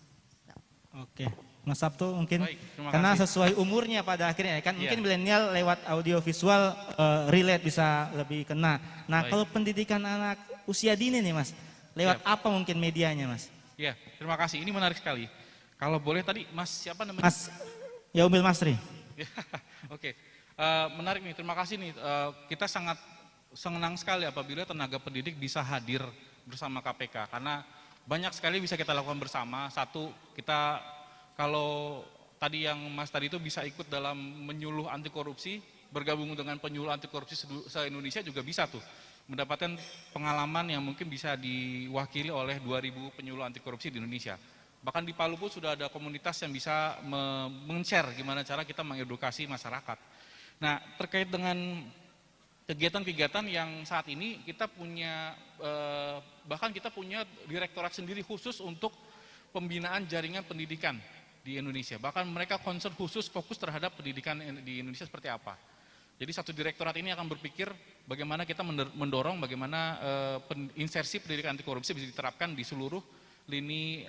[SPEAKER 18] Oke, Mas Sabtu mungkin
[SPEAKER 15] Baik, terima
[SPEAKER 18] karena
[SPEAKER 15] kasih.
[SPEAKER 18] sesuai umurnya pada akhirnya kan
[SPEAKER 15] Iya.
[SPEAKER 18] mungkin milenial lewat audio visual relate bisa lebih kena. Nah,
[SPEAKER 15] Baik.
[SPEAKER 18] kalau pendidikan anak usia dini nih Mas, lewat
[SPEAKER 15] Siap.
[SPEAKER 18] apa mungkin medianya Mas?
[SPEAKER 15] Ya, terima kasih. Ini menarik sekali. Kalau boleh tadi Mas siapa namanya?
[SPEAKER 18] Mas Yaumil Masri.
[SPEAKER 15] Oke, menarik nih. Terima kasih nih. Kita sangat senang sekali apabila tenaga pendidik bisa hadir bersama KPK karena banyak sekali bisa kita lakukan bersama. Satu, kita kalau tadi yang Mas tadi itu bisa ikut dalam menyuluh anti korupsi, bergabung dengan penyuluh anti korupsi se-Indonesia juga bisa tuh mendapatkan pengalaman yang mungkin bisa diwakili oleh 2000 penyuluh anti korupsi di Indonesia. Bahkan di Palu pun sudah ada komunitas yang bisa men-share gimana cara kita mengedukasi masyarakat. Nah, terkait dengan kegiatan-kegiatan yang saat ini kita punya, bahkan kita punya direktorat sendiri khusus untuk pembinaan jaringan pendidikan di Indonesia. Bahkan mereka concern khusus fokus terhadap pendidikan di Indonesia seperti apa. Jadi satu direktorat ini akan berpikir bagaimana kita mendorong bagaimana insersi pendidikan anti korupsi bisa diterapkan di seluruh lini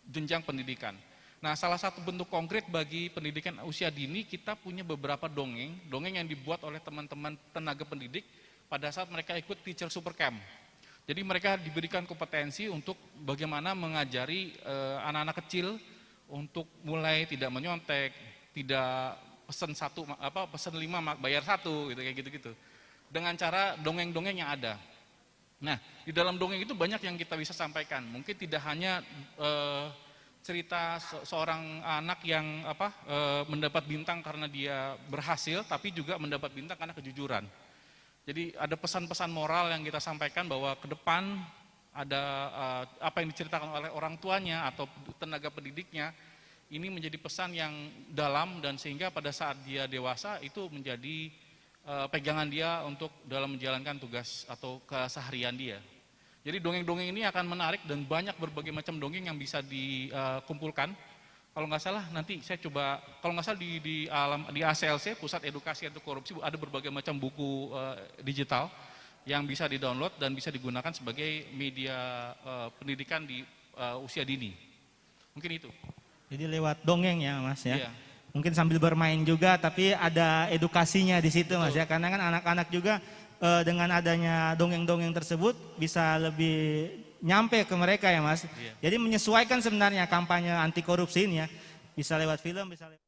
[SPEAKER 15] jenjang pendidikan. Nah, salah satu bentuk konkret bagi pendidikan usia dini, kita punya beberapa dongeng yang dibuat oleh teman-teman tenaga pendidik pada saat mereka ikut Teacher Super Camp. Jadi mereka diberikan kompetensi untuk bagaimana mengajari anak-anak kecil untuk mulai tidak menyontek, tidak pesan pesan 5 bayar 1 gitu kayak gitu-gitu. Dengan cara dongeng-dongeng yang ada. Nah, di dalam dongeng itu banyak yang kita bisa sampaikan. Mungkin tidak hanya cerita seorang anak yang mendapat bintang karena dia berhasil, tapi juga mendapat bintang karena kejujuran. Jadi ada pesan-pesan moral yang kita sampaikan bahwa ke depan ada apa yang diceritakan oleh orang tuanya atau tenaga pendidiknya, ini menjadi pesan yang dalam dan sehingga pada saat dia dewasa itu menjadi pegangan dia untuk dalam menjalankan tugas atau keseharian dia. Jadi dongeng-dongeng ini akan menarik dan banyak berbagai macam dongeng yang bisa dikumpulkan. Kalau nggak salah nanti saya coba, kalau nggak salah di ACLC, Pusat Edukasi Anti Korupsi, ada berbagai macam buku digital yang bisa di-download dan bisa digunakan sebagai media pendidikan di usia dini. Mungkin itu.
[SPEAKER 18] Jadi lewat dongeng ya Mas ya.
[SPEAKER 15] Iya.
[SPEAKER 18] Mungkin sambil bermain juga tapi ada edukasinya di situ Mas ya. Karena kan anak-anak juga dengan adanya dongeng-dongeng tersebut bisa lebih nyampe ke mereka ya Mas.
[SPEAKER 15] Iya.
[SPEAKER 18] Jadi menyesuaikan sebenarnya kampanye anti korupsi ini ya. Bisa lewat film, bisa lewat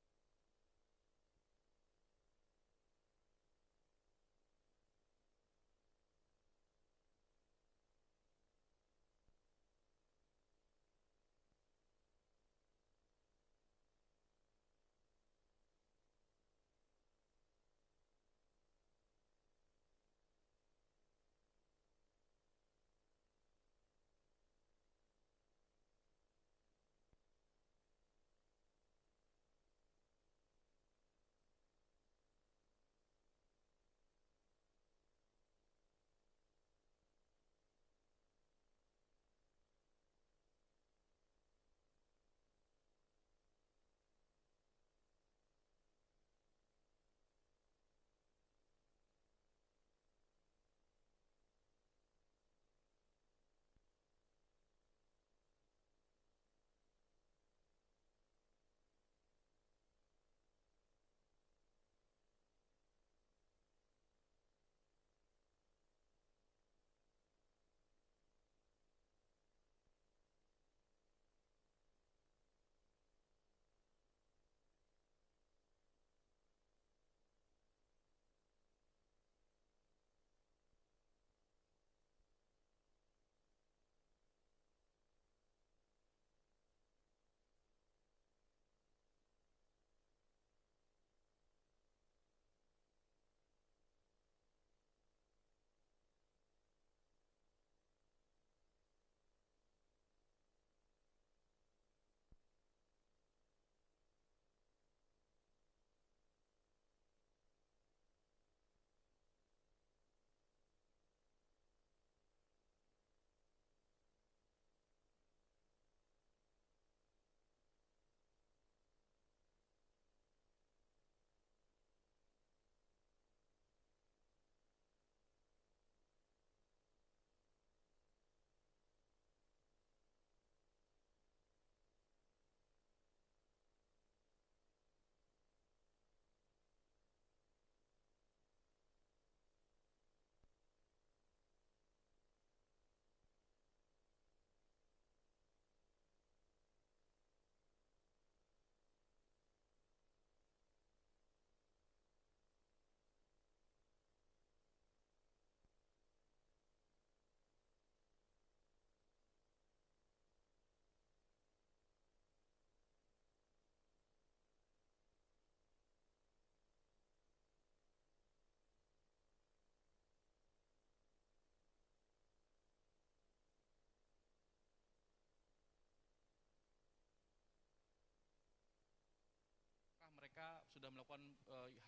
[SPEAKER 15] sudah melakukan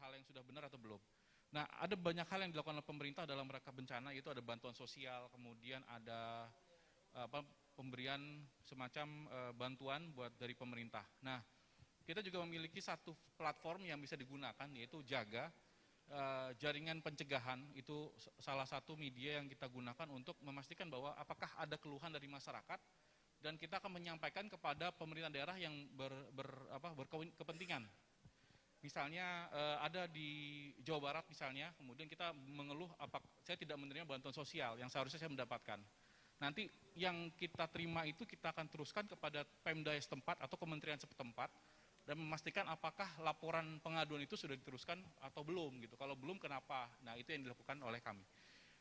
[SPEAKER 15] hal yang sudah benar atau belum. Nah, ada banyak hal yang dilakukan oleh pemerintah dalam rangka bencana, yaitu ada bantuan sosial, kemudian ada pemberian semacam bantuan buat dari pemerintah. Nah, kita juga memiliki satu platform yang bisa digunakan, yaitu Jaga, jaringan pencegahan. Itu salah satu media yang kita gunakan untuk memastikan bahwa apakah ada keluhan dari masyarakat, dan kita akan menyampaikan kepada pemerintah daerah yang berkepentingan. Misalnya ada di Jawa Barat misalnya, kemudian kita mengeluh saya tidak menerima bantuan sosial yang seharusnya saya mendapatkan. Nanti yang kita terima itu kita akan teruskan kepada Pemda setempat atau kementerian setempat dan memastikan apakah laporan pengaduan itu sudah diteruskan atau belum gitu. Kalau belum kenapa? Nah, itu yang dilakukan oleh kami.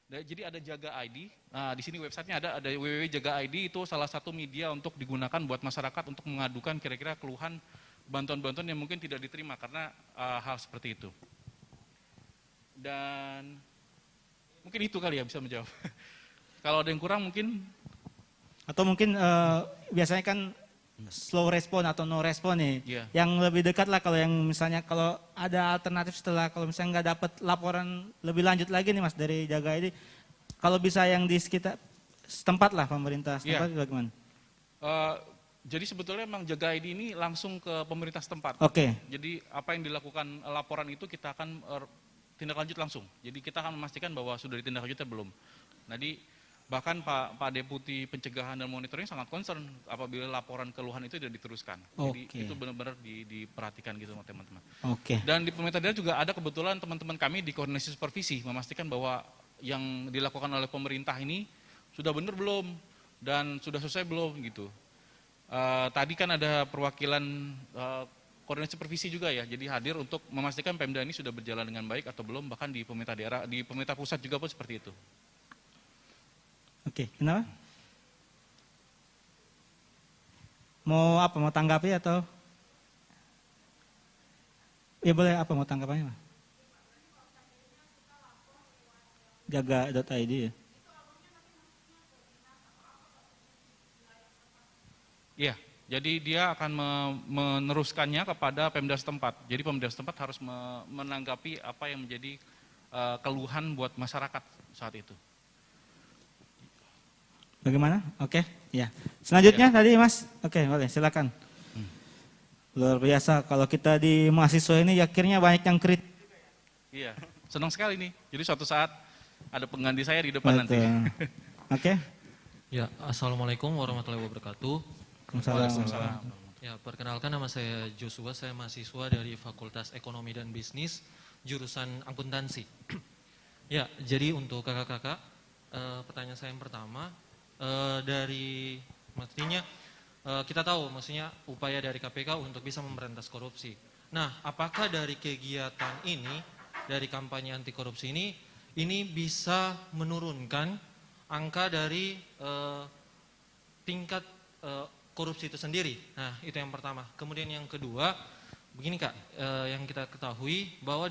[SPEAKER 15] Jadi ada Jaga ID. Nah, di sini websitenya ada www.jaga.id, itu salah satu media untuk digunakan buat masyarakat untuk mengadukan kira-kira keluhan bantuan-bantuan yang mungkin tidak diterima karena hal seperti itu. Dan mungkin itu kali ya bisa menjawab. Kalau ada yang kurang mungkin.
[SPEAKER 18] Atau mungkin biasanya kan slow respon atau no respon nih.
[SPEAKER 15] Yeah.
[SPEAKER 18] Yang lebih dekat lah kalau yang misalnya kalau ada alternatif setelah kalau misalnya nggak dapat laporan lebih lanjut lagi nih Mas dari Jaga ini, kalau bisa yang di sekitar setempat lah pemerintah setempat bagaimana?
[SPEAKER 15] Jadi sebetulnya memang Jaga ID ini langsung ke pemerintah setempat.
[SPEAKER 18] Oke.
[SPEAKER 15] Jadi apa yang dilakukan laporan itu kita akan tindak lanjut langsung. Jadi kita akan memastikan bahwa sudah ditindaklanjuti atau belum. Jadi bahkan Pak Deputi Pencegahan dan Monitoring sangat concern apabila laporan keluhan itu tidak diteruskan. Jadi itu benar-benar diperhatikan gitu sama teman-teman.
[SPEAKER 18] Oke.
[SPEAKER 15] Dan di pemerintah daerah juga ada kebetulan teman-teman kami di koordinasi supervisi memastikan bahwa yang dilakukan oleh pemerintah ini sudah benar belum dan sudah selesai belum gitu. Tadi kan ada perwakilan koordinasi supervisi juga ya, jadi hadir untuk memastikan Pemda ini sudah berjalan dengan baik atau belum, bahkan di pemerintah daerah, di pemerintah pusat juga pun seperti itu.
[SPEAKER 18] Oke, kenapa? Mau apa? Mau tanggapi atau? Ya boleh, apa mau tanggapannya? Jaga.id ya?
[SPEAKER 15] Iya, jadi dia akan meneruskannya kepada Pemda setempat. Jadi Pemda setempat harus menanggapi apa yang menjadi keluhan buat masyarakat saat itu.
[SPEAKER 18] Bagaimana? Oke, ya. Selanjutnya tadi Mas, oke boleh silakan. Luar biasa kalau kita di mahasiswa ini akhirnya banyak yang kritik.
[SPEAKER 15] Iya, senang sekali nih. Jadi suatu saat ada pengganti saya di depan nanti.
[SPEAKER 18] Oke.
[SPEAKER 20] Ya, assalamualaikum warahmatullahi wabarakatuh.
[SPEAKER 18] Waalaikumsalam.
[SPEAKER 20] Ya, perkenalkan nama saya Joshua, saya mahasiswa dari Fakultas Ekonomi dan Bisnis, jurusan akuntansi. Ya, jadi untuk kakak-kakak, pertanyaan saya yang pertama, dari materinya kita tahu maksudnya upaya dari KPK untuk bisa memberantas korupsi. Nah, apakah dari kegiatan ini, dari kampanye anti korupsi ini bisa menurunkan angka dari tingkat korupsi itu sendiri? Nah, itu yang pertama. Kemudian yang kedua, begini Kak, yang kita ketahui bahwa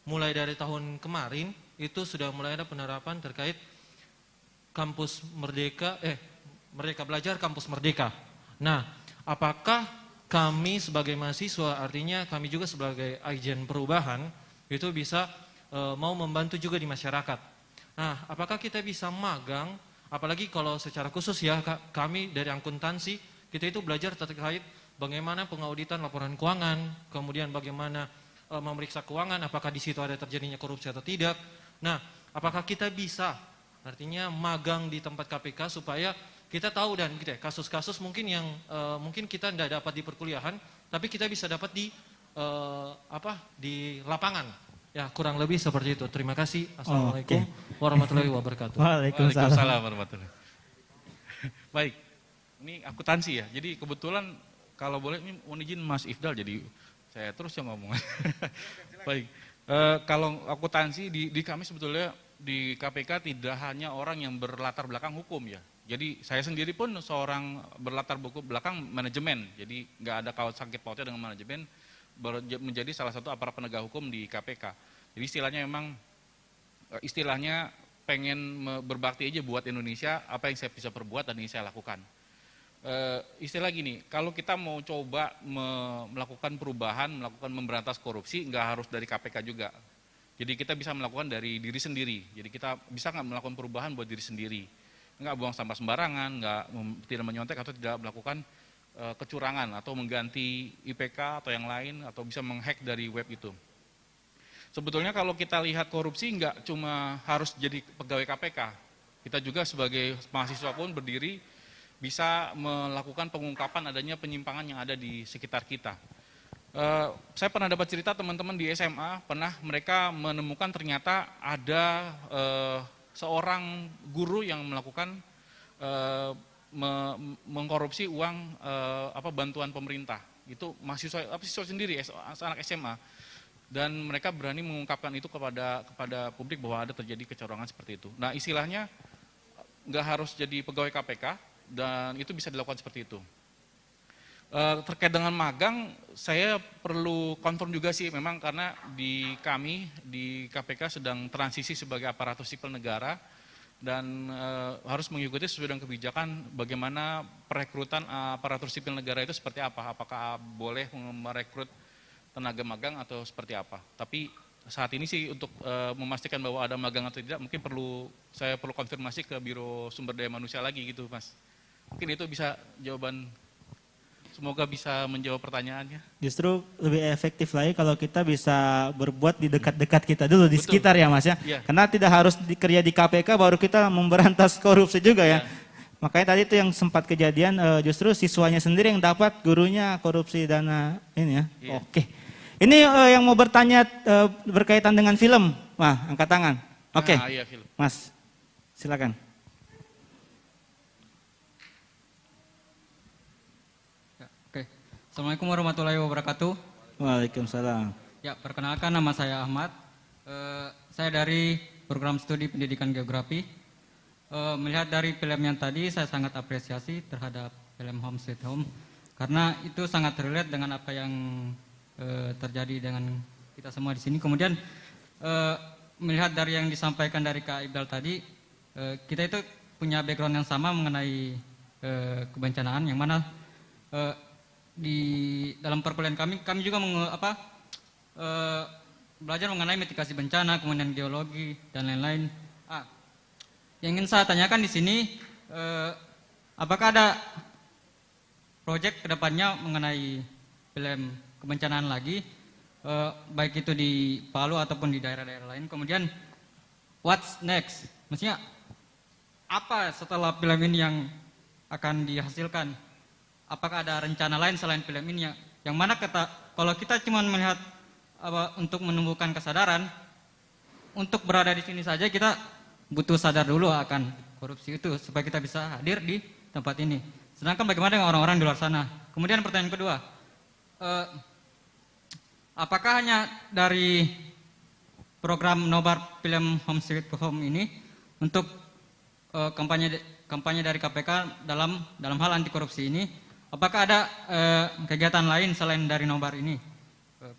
[SPEAKER 20] mulai dari tahun kemarin itu sudah mulai ada penerapan terkait kampus Merdeka, Merdeka Belajar, kampus Merdeka. Nah, apakah kami sebagai mahasiswa, artinya kami juga sebagai agen perubahan, itu bisa mau membantu juga di masyarakat. Nah, apakah kita bisa magang, apalagi kalau secara khusus ya, kami dari akuntansi, kita itu belajar terkait bagaimana pengauditan laporan keuangan, kemudian bagaimana memeriksa keuangan, apakah di situ ada terjadinya korupsi atau tidak. Nah, apakah kita bisa artinya magang di tempat KPK supaya kita tahu dan gitu ya, kasus-kasus mungkin yang mungkin kita tidak dapat di perkuliahan, tapi kita bisa dapat di di lapangan. Ya, kurang lebih seperti itu. Terima kasih. Assalamualaikum warahmatullahi wabarakatuh.
[SPEAKER 15] Waalaikumsalam warahmatullahi. Baik, ini akuntansi ya. Jadi kebetulan kalau boleh ini mohon izin Mas Ifdal, jadi saya terus yang ngomong. Baik, kalau akuntansi di kami sebetulnya di KPK tidak hanya orang yang berlatar belakang hukum ya. Jadi saya sendiri pun seorang berlatar belakang manajemen. Jadi nggak ada sangkut pautnya dengan manajemen, menjadi salah satu aparat penegak hukum di KPK. Jadi istilahnya pengen berbakti aja buat Indonesia, apa yang saya bisa perbuat dan ini saya lakukan. istilah gini, kalau kita mau coba melakukan perubahan, melakukan memberantas korupsi, nggak harus dari KPK juga. Jadi kita bisa melakukan dari diri sendiri. Jadi kita bisa nggak melakukan perubahan buat diri sendiri, nggak buang sampah sembarangan, tidak menyontek atau tidak melakukan kecurangan atau mengganti IPK atau yang lain atau bisa menghack dari web itu. Sebetulnya kalau kita lihat korupsi nggak cuma harus jadi pegawai KPK, kita juga sebagai mahasiswa pun berdiri bisa melakukan pengungkapan adanya penyimpangan yang ada di sekitar kita. Saya pernah dapat cerita teman-teman di SMA, pernah mereka menemukan ternyata ada seorang guru yang melakukan mengkorupsi uang bantuan pemerintah. Itu mahasiswa sendiri, anak SMA. Dan mereka berani mengungkapkan itu kepada publik bahwa ada terjadi kecurangan seperti itu. Nah, istilahnya nggak harus jadi pegawai KPK dan itu bisa dilakukan seperti itu. Terkait dengan magang, saya perlu confirm juga sih memang karena kami di KPK sedang transisi sebagai aparatur sipil negara dan harus mengikuti sesuai dengan kebijakan bagaimana perekrutan aparatur sipil negara itu seperti apa. Apakah boleh merekrut tenaga magang atau seperti apa. Tapi saat ini sih untuk memastikan bahwa ada magang atau tidak mungkin saya perlu konfirmasi ke Biro Sumber Daya Manusia lagi gitu, Mas. Mungkin itu bisa jawaban. Semoga bisa menjawab pertanyaannya.
[SPEAKER 18] Justru lebih efektif lagi kalau kita bisa berbuat di dekat-dekat kita dulu, di sekitar ya Mas ya.
[SPEAKER 15] Ya.
[SPEAKER 18] Karena tidak harus kerja di KPK baru kita memberantas korupsi juga ya. Makanya tadi itu yang sempat kejadian justru siswanya sendiri yang dapat, gurunya korupsi dana ini ya.
[SPEAKER 15] Ya.
[SPEAKER 18] Oke. Ini yang mau bertanya berkaitan dengan film. Wah, angkat tangan. Oke.
[SPEAKER 15] Iya, film.
[SPEAKER 18] Mas, silakan.
[SPEAKER 21] Assalamualaikum warahmatullahi wabarakatuh.
[SPEAKER 18] Waalaikumsalam.
[SPEAKER 21] Ya, perkenalkan nama saya Ahmad. Saya dari program studi pendidikan geografi. Melihat dari film yang tadi, saya sangat apresiasi terhadap film Home Sweet Home karena itu sangat relate dengan apa yang terjadi dengan kita semua di sini. Kemudian melihat dari yang disampaikan dari Kak Iqbal tadi, kita itu punya background yang sama mengenai kebencanaan, yang mana di dalam perkuliahan kami juga belajar mengenai mitigasi bencana, kemudian geologi dan lain-lain. Yang ingin saya tanyakan di sini, apakah ada proyek kedepannya mengenai film kebencanaan lagi, baik itu di Palu ataupun di daerah-daerah lain. Kemudian what's next? Maksudnya apa setelah film ini yang akan dihasilkan? Apakah ada rencana lain selain film ini yang mana kalau kita cuma melihat untuk menumbuhkan kesadaran, untuk berada di sini saja kita butuh sadar dulu akan korupsi itu supaya kita bisa hadir di tempat ini. Sedangkan bagaimana dengan orang-orang di luar sana? Kemudian pertanyaan kedua, apakah hanya dari program nobar film Home Sweet Home ini untuk kampanye dari KPK dalam hal anti korupsi ini? Apakah ada kegiatan lain selain dari nobar ini?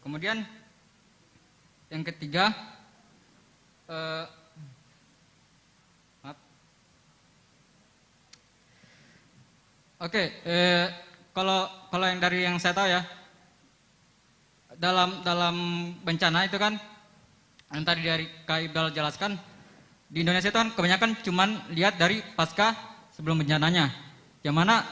[SPEAKER 21] Kemudian yang ketiga, kalau yang dari yang saya tahu ya, dalam bencana itu kan yang tadi dari Kak Iqbal jelaskan, di Indonesia itu kan kebanyakan cuman lihat dari pasca sebelum bencananya, yang mana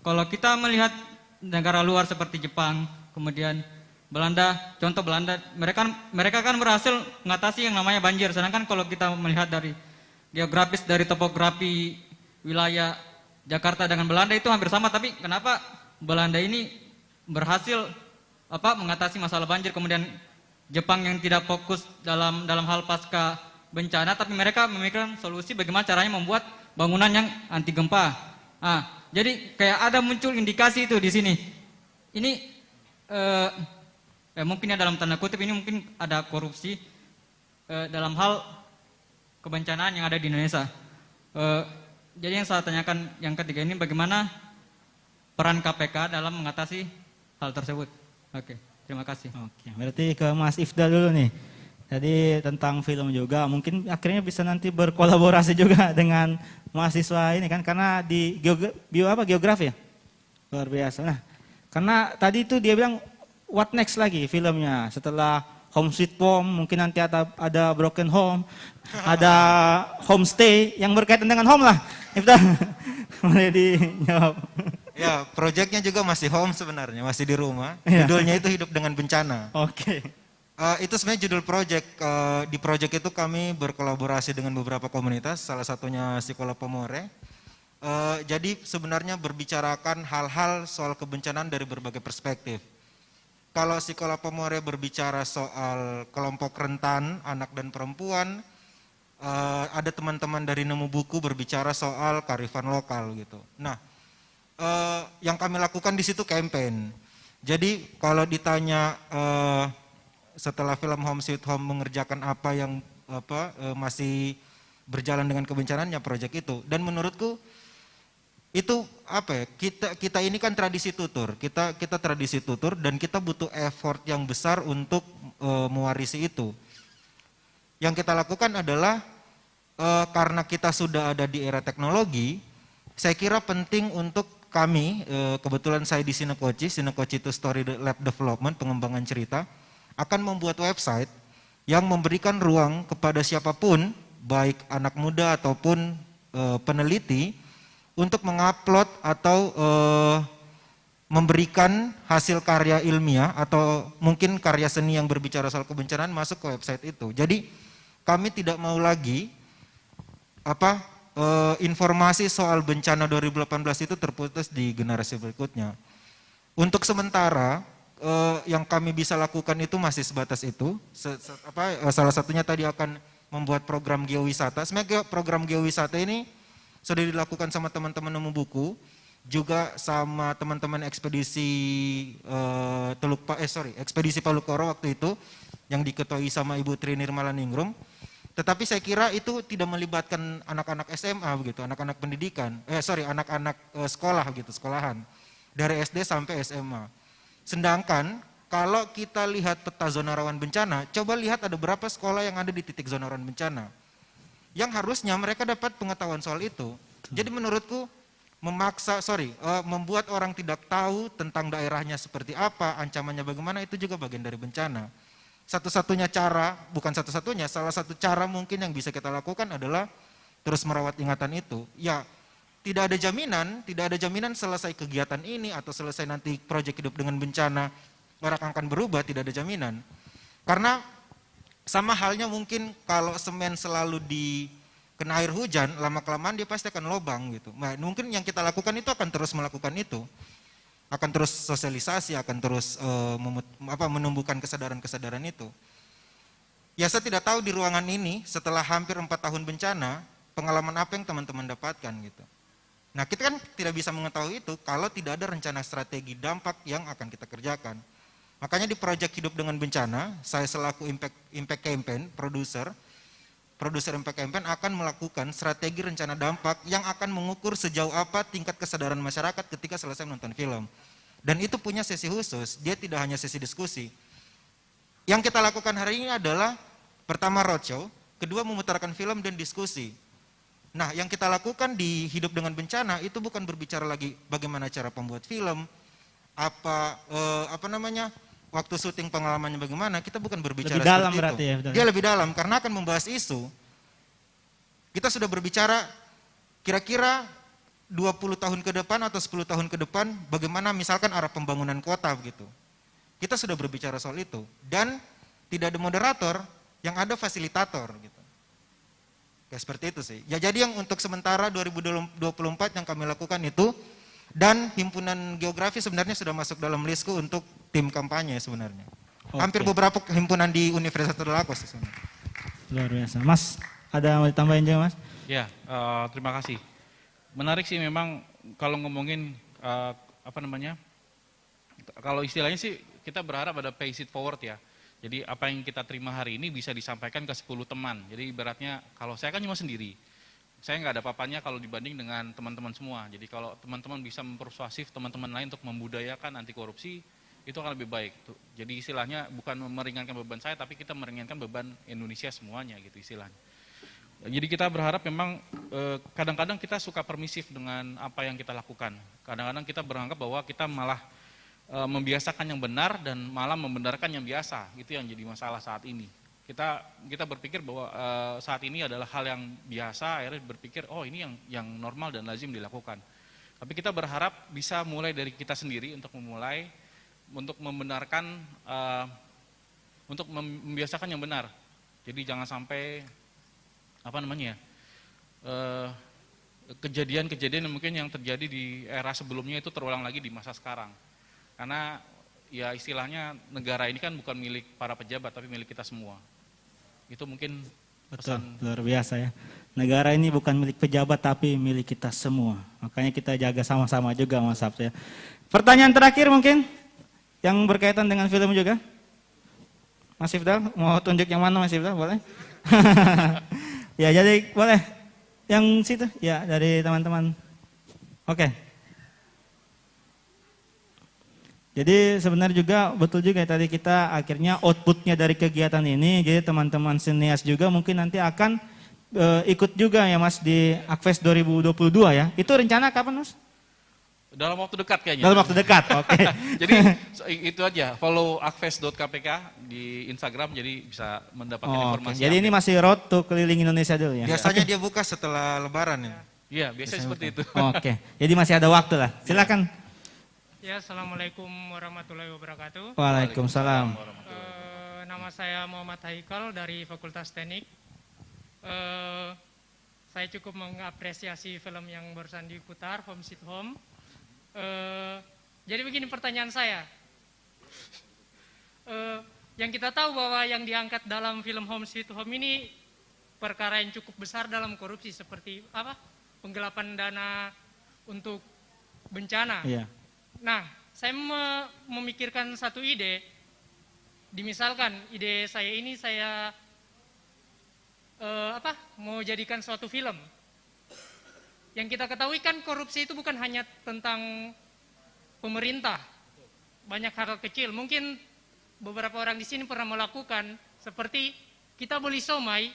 [SPEAKER 21] kalau kita melihat negara luar seperti Jepang, kemudian Belanda, contoh Belanda, mereka kan berhasil mengatasi yang namanya banjir. Sedangkan kalau kita melihat dari geografis, dari topografi wilayah Jakarta dengan Belanda itu hampir sama, tapi kenapa Belanda ini berhasil mengatasi masalah banjir, kemudian Jepang yang tidak fokus dalam hal pasca bencana, tapi mereka memikirkan solusi bagaimana caranya membuat bangunan yang anti gempa. Jadi kayak ada muncul indikasi itu di sini. Ini mungkin ya dalam tanda kutip ini mungkin ada korupsi dalam hal kebencanaan yang ada di Indonesia. Jadi yang saya tanyakan yang ketiga ini, bagaimana peran KPK dalam mengatasi hal tersebut? Oke, terima kasih.
[SPEAKER 18] Oke, berarti ke Mas Ifdal dulu nih. Jadi tentang film juga, mungkin akhirnya bisa nanti berkolaborasi juga dengan mahasiswa ini kan, karena di geografi ya, luar biasa. Nah, karena tadi itu dia bilang what next lagi filmnya setelah Home Sweet Home, mungkin nanti ada Broken Home, ada Homestay yang berkaitan dengan home lah. Boleh dijawab.
[SPEAKER 16] Ya, proyeknya juga masih home sebenarnya, masih di rumah.
[SPEAKER 18] Ya.
[SPEAKER 16] Judulnya itu Hidup dengan Bencana.
[SPEAKER 18] Oke.
[SPEAKER 16] Itu sebenarnya judul project. Di project itu kami berkolaborasi dengan beberapa komunitas, salah satunya Sekolah Pomore. Jadi sebenarnya berbicarakan hal-hal soal kebencanaan dari berbagai perspektif. Kalau Sekolah Pomore berbicara soal kelompok rentan, anak dan perempuan, ada teman-teman dari Nemu Buku berbicara soal kearifan lokal gitu. Nah, yang kami lakukan di situ campaign. Jadi kalau ditanya setelah film Home Sweet Home mengerjakan apa yang masih berjalan dengan kebencanaannya proyek itu, dan menurutku itu kita ini kan tradisi tutur, kita tradisi tutur dan kita butuh effort yang besar untuk mewarisi itu. Yang kita lakukan adalah karena kita sudah ada di era teknologi, saya kira penting untuk kami, kebetulan saya di Sinekoci itu Story Lab Development, pengembangan cerita, akan membuat website yang memberikan ruang kepada siapapun, baik anak muda ataupun peneliti, untuk mengupload atau memberikan hasil karya ilmiah atau mungkin karya seni yang berbicara soal kebencanaan masuk ke website itu. Jadi kami tidak mau lagi informasi soal bencana 2018 itu terputus di generasi berikutnya. Untuk sementara yang kami bisa lakukan itu masih sebatas itu. Salah satunya tadi akan membuat program geowisata. Sebenarnya program geowisata ini sudah dilakukan sama teman-teman Nemu Buku, juga sama teman-teman ekspedisi ekspedisi Palukoro waktu itu yang diketuai sama Ibu Tri Nirmalaningrum. Tetapi saya kira itu tidak melibatkan anak-anak SMA begitu, anak-anak pendidikan, anak-anak sekolah gitu, sekolahan dari SD sampai SMA. Sedangkan kalau kita lihat peta zona rawan bencana, coba lihat ada berapa sekolah yang ada di titik zona rawan bencana. Yang harusnya mereka dapat pengetahuan soal itu. Jadi menurutku membuat orang tidak tahu tentang daerahnya seperti apa, ancamannya bagaimana, itu juga bagian dari bencana. Satu-satunya cara, bukan satu-satunya, salah satu cara mungkin yang bisa kita lakukan adalah terus merawat ingatan itu. Ya, tidak ada jaminan selesai kegiatan ini atau selesai nanti proyek Hidup dengan Bencana orang akan berubah, tidak ada jaminan. Karena sama halnya mungkin kalau semen selalu kena air hujan, lama-kelamaan dia pasti akan lobang gitu. Nah, mungkin yang kita lakukan itu akan terus melakukan itu. Akan terus sosialisasi, akan terus menumbuhkan kesadaran-kesadaran itu. Ya, saya tidak tahu di ruangan ini setelah hampir 4 tahun bencana, pengalaman apa yang teman-teman dapatkan gitu. Nah, kita kan tidak bisa mengetahui itu kalau tidak ada rencana strategi dampak yang akan kita kerjakan. Makanya di proyek Hidup dengan Bencana, saya selaku Impact Campaign, produser Impact Campaign akan melakukan strategi rencana dampak yang akan mengukur sejauh apa tingkat kesadaran masyarakat ketika selesai menonton film. Dan itu punya sesi khusus, dia tidak hanya sesi diskusi. Yang kita lakukan hari ini adalah pertama roadshow, kedua memutarkan film dan diskusi. Nah, yang kita lakukan di Hidup dengan Bencana itu bukan berbicara lagi bagaimana cara pembuat film, waktu syuting pengalamannya bagaimana, kita bukan berbicara
[SPEAKER 18] lebih dalam
[SPEAKER 16] seperti
[SPEAKER 18] berarti
[SPEAKER 16] itu.
[SPEAKER 18] Ya, betul.
[SPEAKER 16] Dia lebih dalam karena akan membahas isu. Kita sudah berbicara kira-kira 20 tahun ke depan atau 10 tahun ke depan bagaimana misalkan arah pembangunan kota begitu. Kita sudah berbicara soal itu dan tidak ada moderator, yang ada fasilitator gitu. Kayak seperti itu sih. Ya, jadi yang untuk sementara 2024 yang kami lakukan itu, dan himpunan geografi sebenarnya sudah masuk dalam listku untuk tim kampanye sebenarnya.
[SPEAKER 18] Oke.
[SPEAKER 16] Hampir beberapa himpunan di Universitas Tadulako sih sebenarnya. Luar
[SPEAKER 18] biasa. Mas, ada mau ditambahin juga Mas?
[SPEAKER 15] Ya, terima kasih. Menarik sih memang kalau ngomongin kalau istilahnya sih kita berharap ada pay it forward ya. Jadi apa yang kita terima hari ini bisa disampaikan ke 10 teman. Jadi ibaratnya kalau saya kan cuma sendiri. Saya nggak ada apa-apanya kalau dibanding dengan teman-teman semua. Jadi kalau teman-teman bisa mempersuasif teman-teman lain untuk membudayakan anti korupsi, itu akan lebih baik. Tuh. Jadi istilahnya bukan meringankan beban saya, tapi kita meringankan beban Indonesia semuanya gitu istilahnya. Jadi kita berharap memang kadang-kadang kita suka permisif dengan apa yang kita lakukan. Kadang-kadang kita beranggap bahwa kita malah membiasakan yang benar dan malah membenarkan yang biasa. Itu yang jadi masalah saat ini. Kita berpikir bahwa saat ini adalah hal yang biasa, akhirnya berpikir oh ini yang normal dan lazim dilakukan. Tapi kita berharap bisa mulai dari kita sendiri untuk memulai, untuk membenarkan, untuk membiasakan yang benar. Jadi jangan sampai kejadian-kejadian mungkin yang terjadi di era sebelumnya itu terulang lagi di masa sekarang. Karena ya istilahnya negara ini kan bukan milik para pejabat tapi milik kita semua. Itu mungkin
[SPEAKER 18] Betul,
[SPEAKER 15] pesan.
[SPEAKER 18] luar biasa ya. Negara ini bukan milik pejabat tapi milik kita semua. Makanya kita jaga sama-sama juga Mas Sabto ya. Pertanyaan terakhir mungkin yang berkaitan dengan film juga. Mas Ifdal, mau tunjuk yang mana Mas Ifdal? Boleh? Ya jadi boleh. Yang situ ya dari teman-teman. Oke. Jadi sebenarnya juga betul juga tadi kita akhirnya outputnya dari kegiatan ini, jadi teman-teman sinias juga mungkin nanti akan ikut juga ya Mas di Akfest 2022 ya. Itu rencana kapan Mas?
[SPEAKER 15] Dalam waktu dekat kayaknya.
[SPEAKER 18] Dalam waktu dekat, oke.
[SPEAKER 15] Jadi itu aja, follow akfest.kpk di Instagram jadi bisa mendapatkan informasi.
[SPEAKER 18] Jadi ini masih road to keliling Indonesia dulu ya?
[SPEAKER 16] Biasanya dia buka setelah lebaran ya?
[SPEAKER 15] Iya, biasanya seperti itu.
[SPEAKER 18] Oke, jadi masih ada waktu lah, silakan.
[SPEAKER 1] Ya, Assalamualaikum warahmatullahi wabarakatuh.
[SPEAKER 18] Waalaikumsalam.
[SPEAKER 1] Nama saya Muhammad Haikal dari Fakultas Teknik. Saya cukup mengapresiasi film yang barusan diputar, Home Sweet Home. Jadi begini pertanyaan saya. Yang kita tahu bahwa yang diangkat dalam film Home Sweet Home ini perkara yang cukup besar dalam korupsi seperti apa? Penggelapan dana untuk bencana.
[SPEAKER 18] Iya.
[SPEAKER 1] Nah, saya memikirkan satu ide. Dimisalkan ide saya ini saya mau jadikan suatu film. Yang kita ketahui kan korupsi itu bukan hanya tentang pemerintah. Banyak hal kecil. Mungkin beberapa orang di sini pernah melakukan seperti kita beli somai,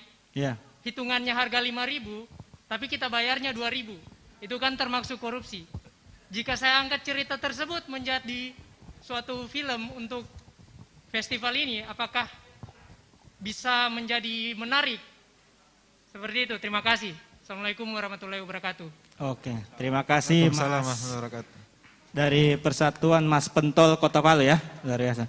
[SPEAKER 1] hitungannya harga 5.000, tapi kita bayarnya 2.000. Itu kan termasuk korupsi. Jika saya angkat cerita tersebut menjadi suatu film untuk festival ini, apakah bisa menjadi menarik? Seperti itu, terima kasih. Assalamualaikum warahmatullahi wabarakatuh.
[SPEAKER 18] Oke, terima kasih
[SPEAKER 16] Waalaikumsalam
[SPEAKER 18] Mas.
[SPEAKER 16] warahmatullahi wabarakatuh.
[SPEAKER 18] Dari Persatuan Mas Pentol Kota Palu ya, luar biasa.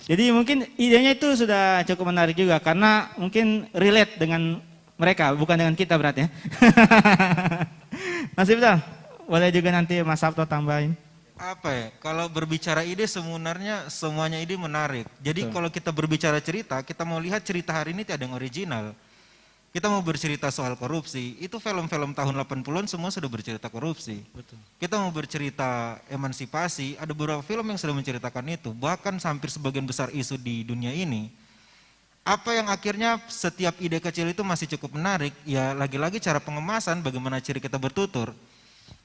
[SPEAKER 18] Jadi mungkin idenya itu sudah cukup menarik juga, karena mungkin relate dengan mereka, bukan dengan kita berarti ya. Mas Ifdal, boleh juga nanti Mas Sabto tambahin.
[SPEAKER 16] Apa ya, kalau berbicara ide sebenarnya semuanya ide menarik. Jadi kalau kita berbicara cerita, kita mau lihat cerita hari ini tidak ada yang original. Kita mau bercerita soal korupsi, itu film-film tahun 80-an semua sudah bercerita korupsi.
[SPEAKER 18] Betul.
[SPEAKER 16] Kita mau bercerita emansipasi, ada beberapa film yang sudah menceritakan itu. Bahkan hampir sebagian besar isu di dunia ini. Apa yang akhirnya setiap ide kecil itu masih cukup menarik, ya lagi-lagi cara pengemasan, bagaimana ciri kita bertutur.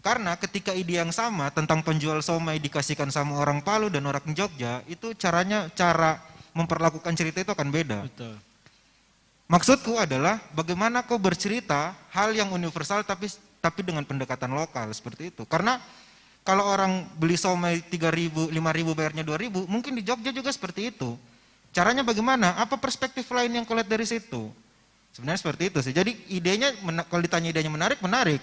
[SPEAKER 16] Karena ketika ide yang sama tentang penjual somai dikasihkan sama orang Palu dan orang Jogja, itu cara memperlakukan cerita itu akan beda.
[SPEAKER 18] Betul.
[SPEAKER 16] Maksudku adalah bagaimana kau bercerita hal yang universal tapi dengan pendekatan lokal seperti itu. Karena kalau orang beli somai 3.000, 5.000 bayarnya 2.000, mungkin di Jogja juga seperti itu. Caranya bagaimana? Apa perspektif lain yang kau lihat dari situ? Sebenarnya seperti itu sih. Jadi idenya, kalau ditanya idenya menarik, menarik.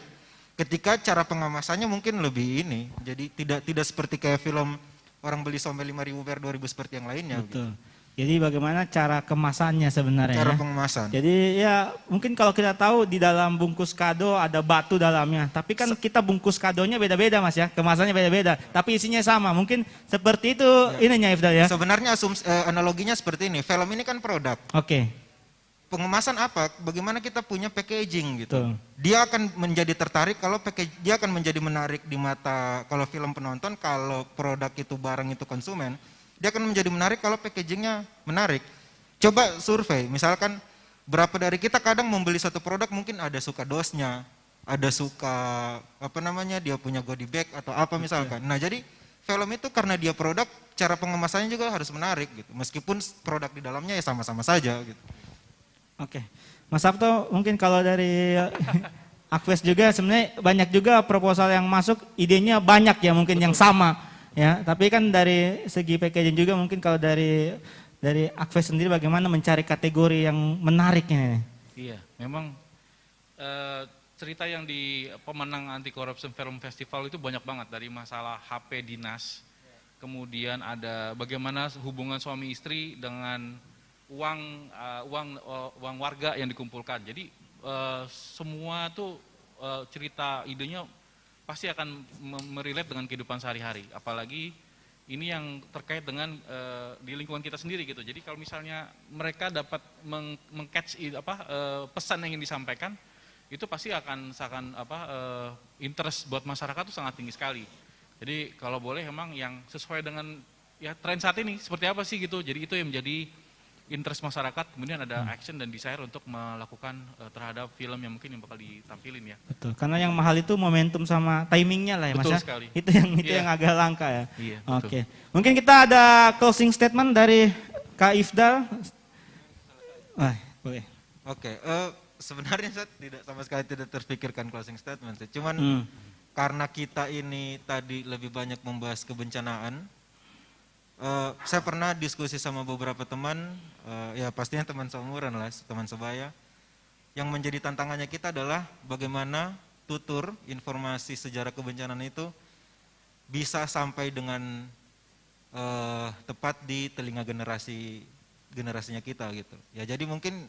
[SPEAKER 16] Ketika cara pengemasannya mungkin lebih ini. Jadi tidak seperti kayak film orang beli somai 5.000 bayar 2.000 seperti yang lainnya.
[SPEAKER 18] Betul.
[SPEAKER 16] Gitu.
[SPEAKER 18] Jadi bagaimana cara kemasannya sebenarnya?
[SPEAKER 16] Cara pengemasan.
[SPEAKER 18] Jadi ya mungkin kalau kita tahu di dalam bungkus kado ada batu dalamnya. Tapi kan kita bungkus kadonya beda-beda Mas ya. Kemasannya beda-beda. Tapi isinya sama. Mungkin seperti itu ininya Ifdal ya.
[SPEAKER 16] Sebenarnya analoginya seperti ini. Film ini kan produk.
[SPEAKER 18] Oke.
[SPEAKER 16] Pengemasan apa? Bagaimana kita punya packaging gitu.
[SPEAKER 18] Betul.
[SPEAKER 16] Dia akan menjadi tertarik kalau dia akan menjadi menarik di mata kalau film penonton, kalau produk itu barang itu konsumen. Dia akan menjadi menarik kalau packagingnya menarik. Coba survei, misalkan berapa dari kita kadang membeli satu produk mungkin ada suka dosnya, ada suka dia punya goodie bag atau apa misalkan. Nah jadi film itu karena dia produk, cara pengemasannya juga harus menarik gitu. Meskipun produk di dalamnya ya sama-sama saja gitu.
[SPEAKER 18] Oke, Mas Sabto mungkin kalau dari Akves juga sebenarnya banyak juga proposal yang masuk, idenya banyak ya mungkin yang sama ya. Tapi kan dari segi packaging juga mungkin kalau dari Akves sendiri bagaimana mencari kategori yang menarik ini?
[SPEAKER 15] Iya, memang cerita yang di pemenang Anti Corruption Film Festival itu banyak banget, dari masalah HP dinas, kemudian ada bagaimana hubungan suami istri dengan uang warga yang dikumpulkan. Jadi semua tuh cerita idenya pasti akan merelate dengan kehidupan sehari-hari, apalagi ini yang terkait dengan di lingkungan kita sendiri gitu. Jadi kalau misalnya mereka dapat meng-catch pesan yang ingin disampaikan, itu pasti akan interest buat masyarakat itu sangat tinggi sekali. Jadi kalau boleh memang yang sesuai dengan ya tren saat ini seperti apa sih gitu. Jadi itu yang menjadi interest masyarakat, kemudian ada action dan desire untuk melakukan terhadap film yang mungkin yang bakal ditampilin ya.
[SPEAKER 18] Betul, karena yang mahal itu momentum sama timingnya lah ya Mas.
[SPEAKER 15] Betul
[SPEAKER 18] ya.
[SPEAKER 15] sekali.
[SPEAKER 18] Itu yang agak langka ya.
[SPEAKER 15] Iya,
[SPEAKER 18] Oke. Mungkin kita ada closing statement dari Kak Ifdal. Boleh.
[SPEAKER 16] Oke, sebenarnya saya sama sekali tidak terpikirkan closing statement sih. Cuman karena kita ini tadi lebih banyak membahas kebencanaan, saya pernah diskusi sama beberapa teman, ya pastinya teman seumuran lah, teman sebaya. Yang menjadi tantangannya kita adalah bagaimana tutur informasi sejarah kebencanaan itu bisa sampai dengan tepat di telinga generasinya kita gitu. Ya jadi mungkin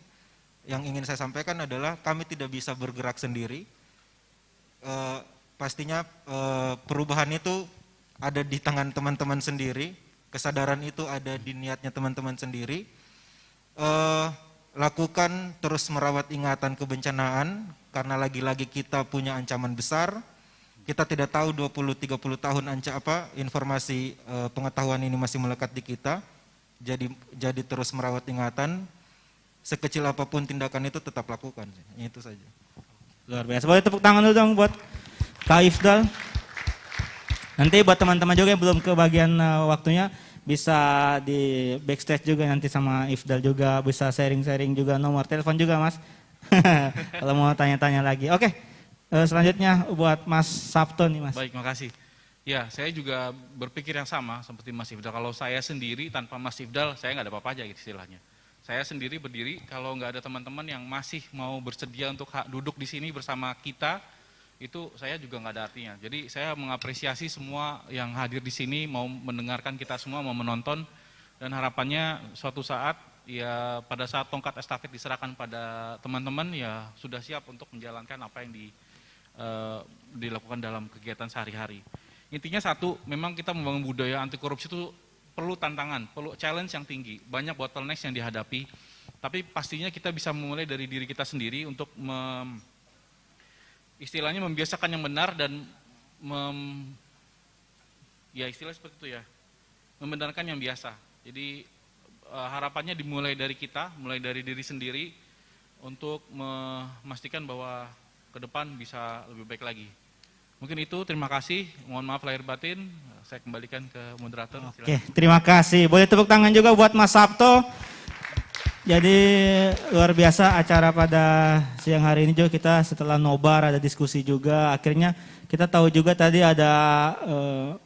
[SPEAKER 16] yang ingin saya sampaikan adalah kami tidak bisa bergerak sendiri. Pastinya perubahan itu ada di tangan teman-teman sendiri, kesadaran itu ada di niatnya teman-teman sendiri. Lakukan terus merawat ingatan kebencanaan, karena lagi-lagi kita punya ancaman besar. Kita tidak tahu 20-30 tahun informasi pengetahuan ini masih melekat di kita. Jadi terus merawat ingatan. Sekecil apapun tindakan itu tetap lakukan. Itu saja.
[SPEAKER 18] Luar biasa. Boleh tepuk tangan dulu dong buat Kak Ifdal. Nanti buat teman-teman juga yang belum kebagian waktunya, bisa di backstage juga nanti sama Ifdal juga, bisa sharing-sharing juga, nomor telepon juga Mas. Kalau mau tanya-tanya lagi. Oke, selanjutnya buat Mas Sabto nih Mas.
[SPEAKER 15] Baik, makasih. Ya, saya juga berpikir yang sama seperti Mas Ifdal. Kalau saya sendiri tanpa Mas Ifdal, saya nggak ada apa-apa aja gitu istilahnya. Saya sendiri berdiri, kalau nggak ada teman-teman yang masih mau bersedia untuk duduk di sini bersama kita, itu saya juga nggak ada artinya. Jadi saya mengapresiasi semua yang hadir di sini, mau mendengarkan kita semua, mau menonton, dan harapannya suatu saat, ya pada saat tongkat estafet diserahkan pada teman-teman, ya sudah siap untuk menjalankan apa yang dilakukan dalam kegiatan sehari-hari. Intinya satu, memang kita membangun budaya anti korupsi itu perlu tantangan, perlu challenge yang tinggi, banyak bottlenecks yang dihadapi, tapi pastinya kita bisa memulai dari diri kita sendiri untuk istilahnya membiasakan yang benar dan ya istilah seperti itu ya, membenarkan yang biasa. Jadi harapannya dimulai dari kita, mulai dari diri sendiri untuk memastikan bahwa ke depan bisa lebih baik lagi. Mungkin itu, terima kasih, mohon maaf lahir batin, saya kembalikan ke moderator.
[SPEAKER 18] Oke, terima kasih. Boleh tepuk tangan juga buat Mas Sabto. Jadi luar biasa acara pada siang hari ini juga, kita setelah nobar ada diskusi juga, akhirnya kita tahu juga tadi ada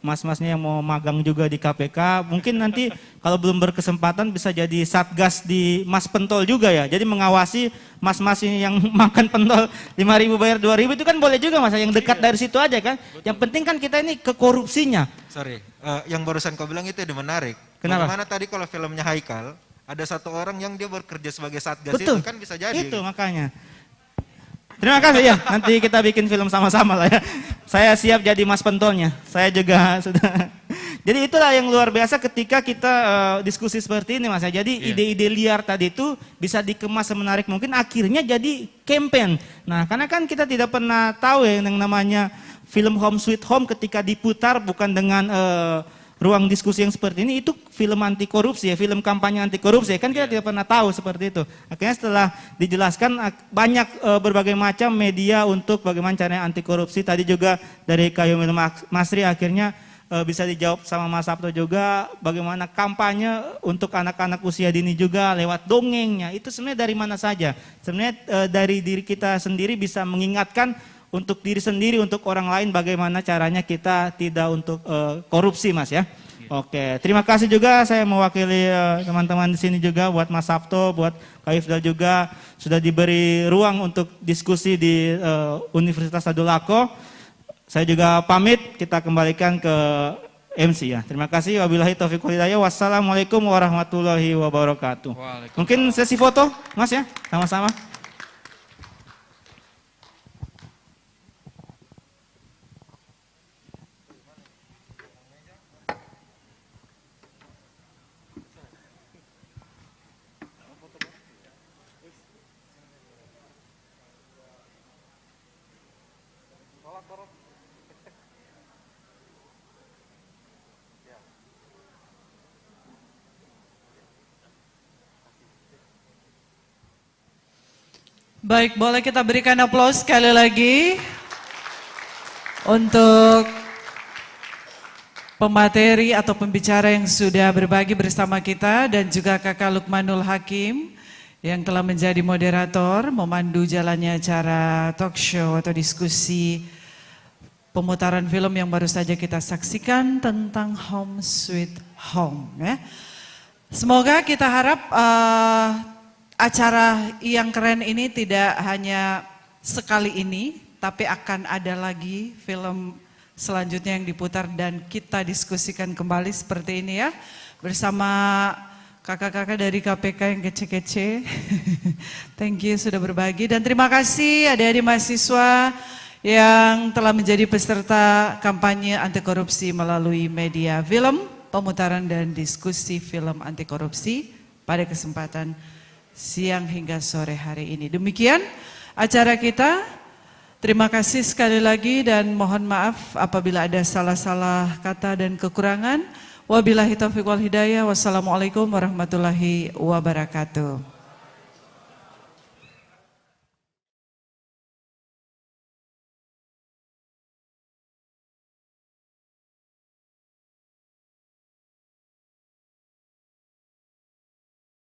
[SPEAKER 18] mas-masnya yang mau magang juga di KPK, mungkin nanti kalau belum berkesempatan bisa jadi satgas di Mas Pentol juga ya, jadi mengawasi mas-mas yang makan pentol 5.000 bayar 2.000 itu kan boleh juga Mas, yang dekat dari situ aja kan, yang penting kan kita ini ke korupsinya.
[SPEAKER 16] Sorry, yang barusan kau bilang itu menarik.
[SPEAKER 18] Kenapa?
[SPEAKER 16] Bagaimana tadi kalau filmnya Haikal, ada satu orang yang dia bekerja sebagai satgas,
[SPEAKER 18] betul,
[SPEAKER 16] itu kan bisa jadi.
[SPEAKER 18] Itu makanya. Terima kasih ya, nanti kita bikin film sama-sama lah ya. Saya siap jadi Mas Pentolnya, saya juga sudah. Jadi itulah yang luar biasa ketika kita diskusi seperti ini Mas ya. Jadi ide-ide liar tadi itu bisa dikemas semenarik mungkin, akhirnya jadi campaign. Nah karena kan kita tidak pernah tahu ya yang namanya film Home Sweet Home ketika diputar bukan dengan ruang diskusi yang seperti ini, itu film anti korupsi ya, film kampanye anti korupsi kan kita tidak pernah tahu seperti itu. Akhirnya setelah dijelaskan banyak berbagai macam media untuk bagaimana caranya anti korupsi. Tadi juga dari Kayumil Masri akhirnya bisa dijawab sama Mas Sabto juga, bagaimana kampanye untuk anak-anak usia dini juga lewat dongengnya, itu sebenarnya dari mana saja? Sebenarnya dari diri kita sendiri bisa mengingatkan untuk diri sendiri, untuk orang lain bagaimana caranya kita tidak untuk korupsi, Mas ya. Oke, terima kasih juga saya mewakili teman-teman di sini juga, buat Mas Sabto, buat Kak Ifdal juga sudah diberi ruang untuk diskusi di Universitas Tadulako. Saya juga pamit, kita kembalikan ke MC ya. Terima kasih, wabillahi taufiq wal hidayah. Wassalamualaikum warahmatullahi wabarakatuh. Mungkin sesi foto, Mas ya, sama-sama.
[SPEAKER 13] Baik, boleh kita berikan aplaus sekali lagi untuk pemateri atau pembicara yang sudah berbagi bersama kita, dan juga Kakak Lukmanul Hakim yang telah menjadi moderator, memandu jalannya acara talk show atau diskusi pemutaran film yang baru saja kita saksikan tentang Home Sweet Home. Ya. Semoga kita harap acara yang keren ini tidak hanya sekali ini, tapi akan ada lagi film selanjutnya yang diputar dan kita diskusikan kembali seperti ini ya. Bersama kakak-kakak dari KPK yang kece-kece. Thank you sudah berbagi, dan terima kasih adik-adik mahasiswa yang telah menjadi peserta kampanye anti korupsi melalui media film, pemutaran dan diskusi film anti korupsi pada kesempatan siang hingga sore hari ini. Demikian acara kita. Terima kasih sekali lagi dan mohon maaf apabila ada salah-salah kata dan kekurangan. Wabillahi taufiq wal hidayah. Wassalamualaikum warahmatullahi wabarakatuh.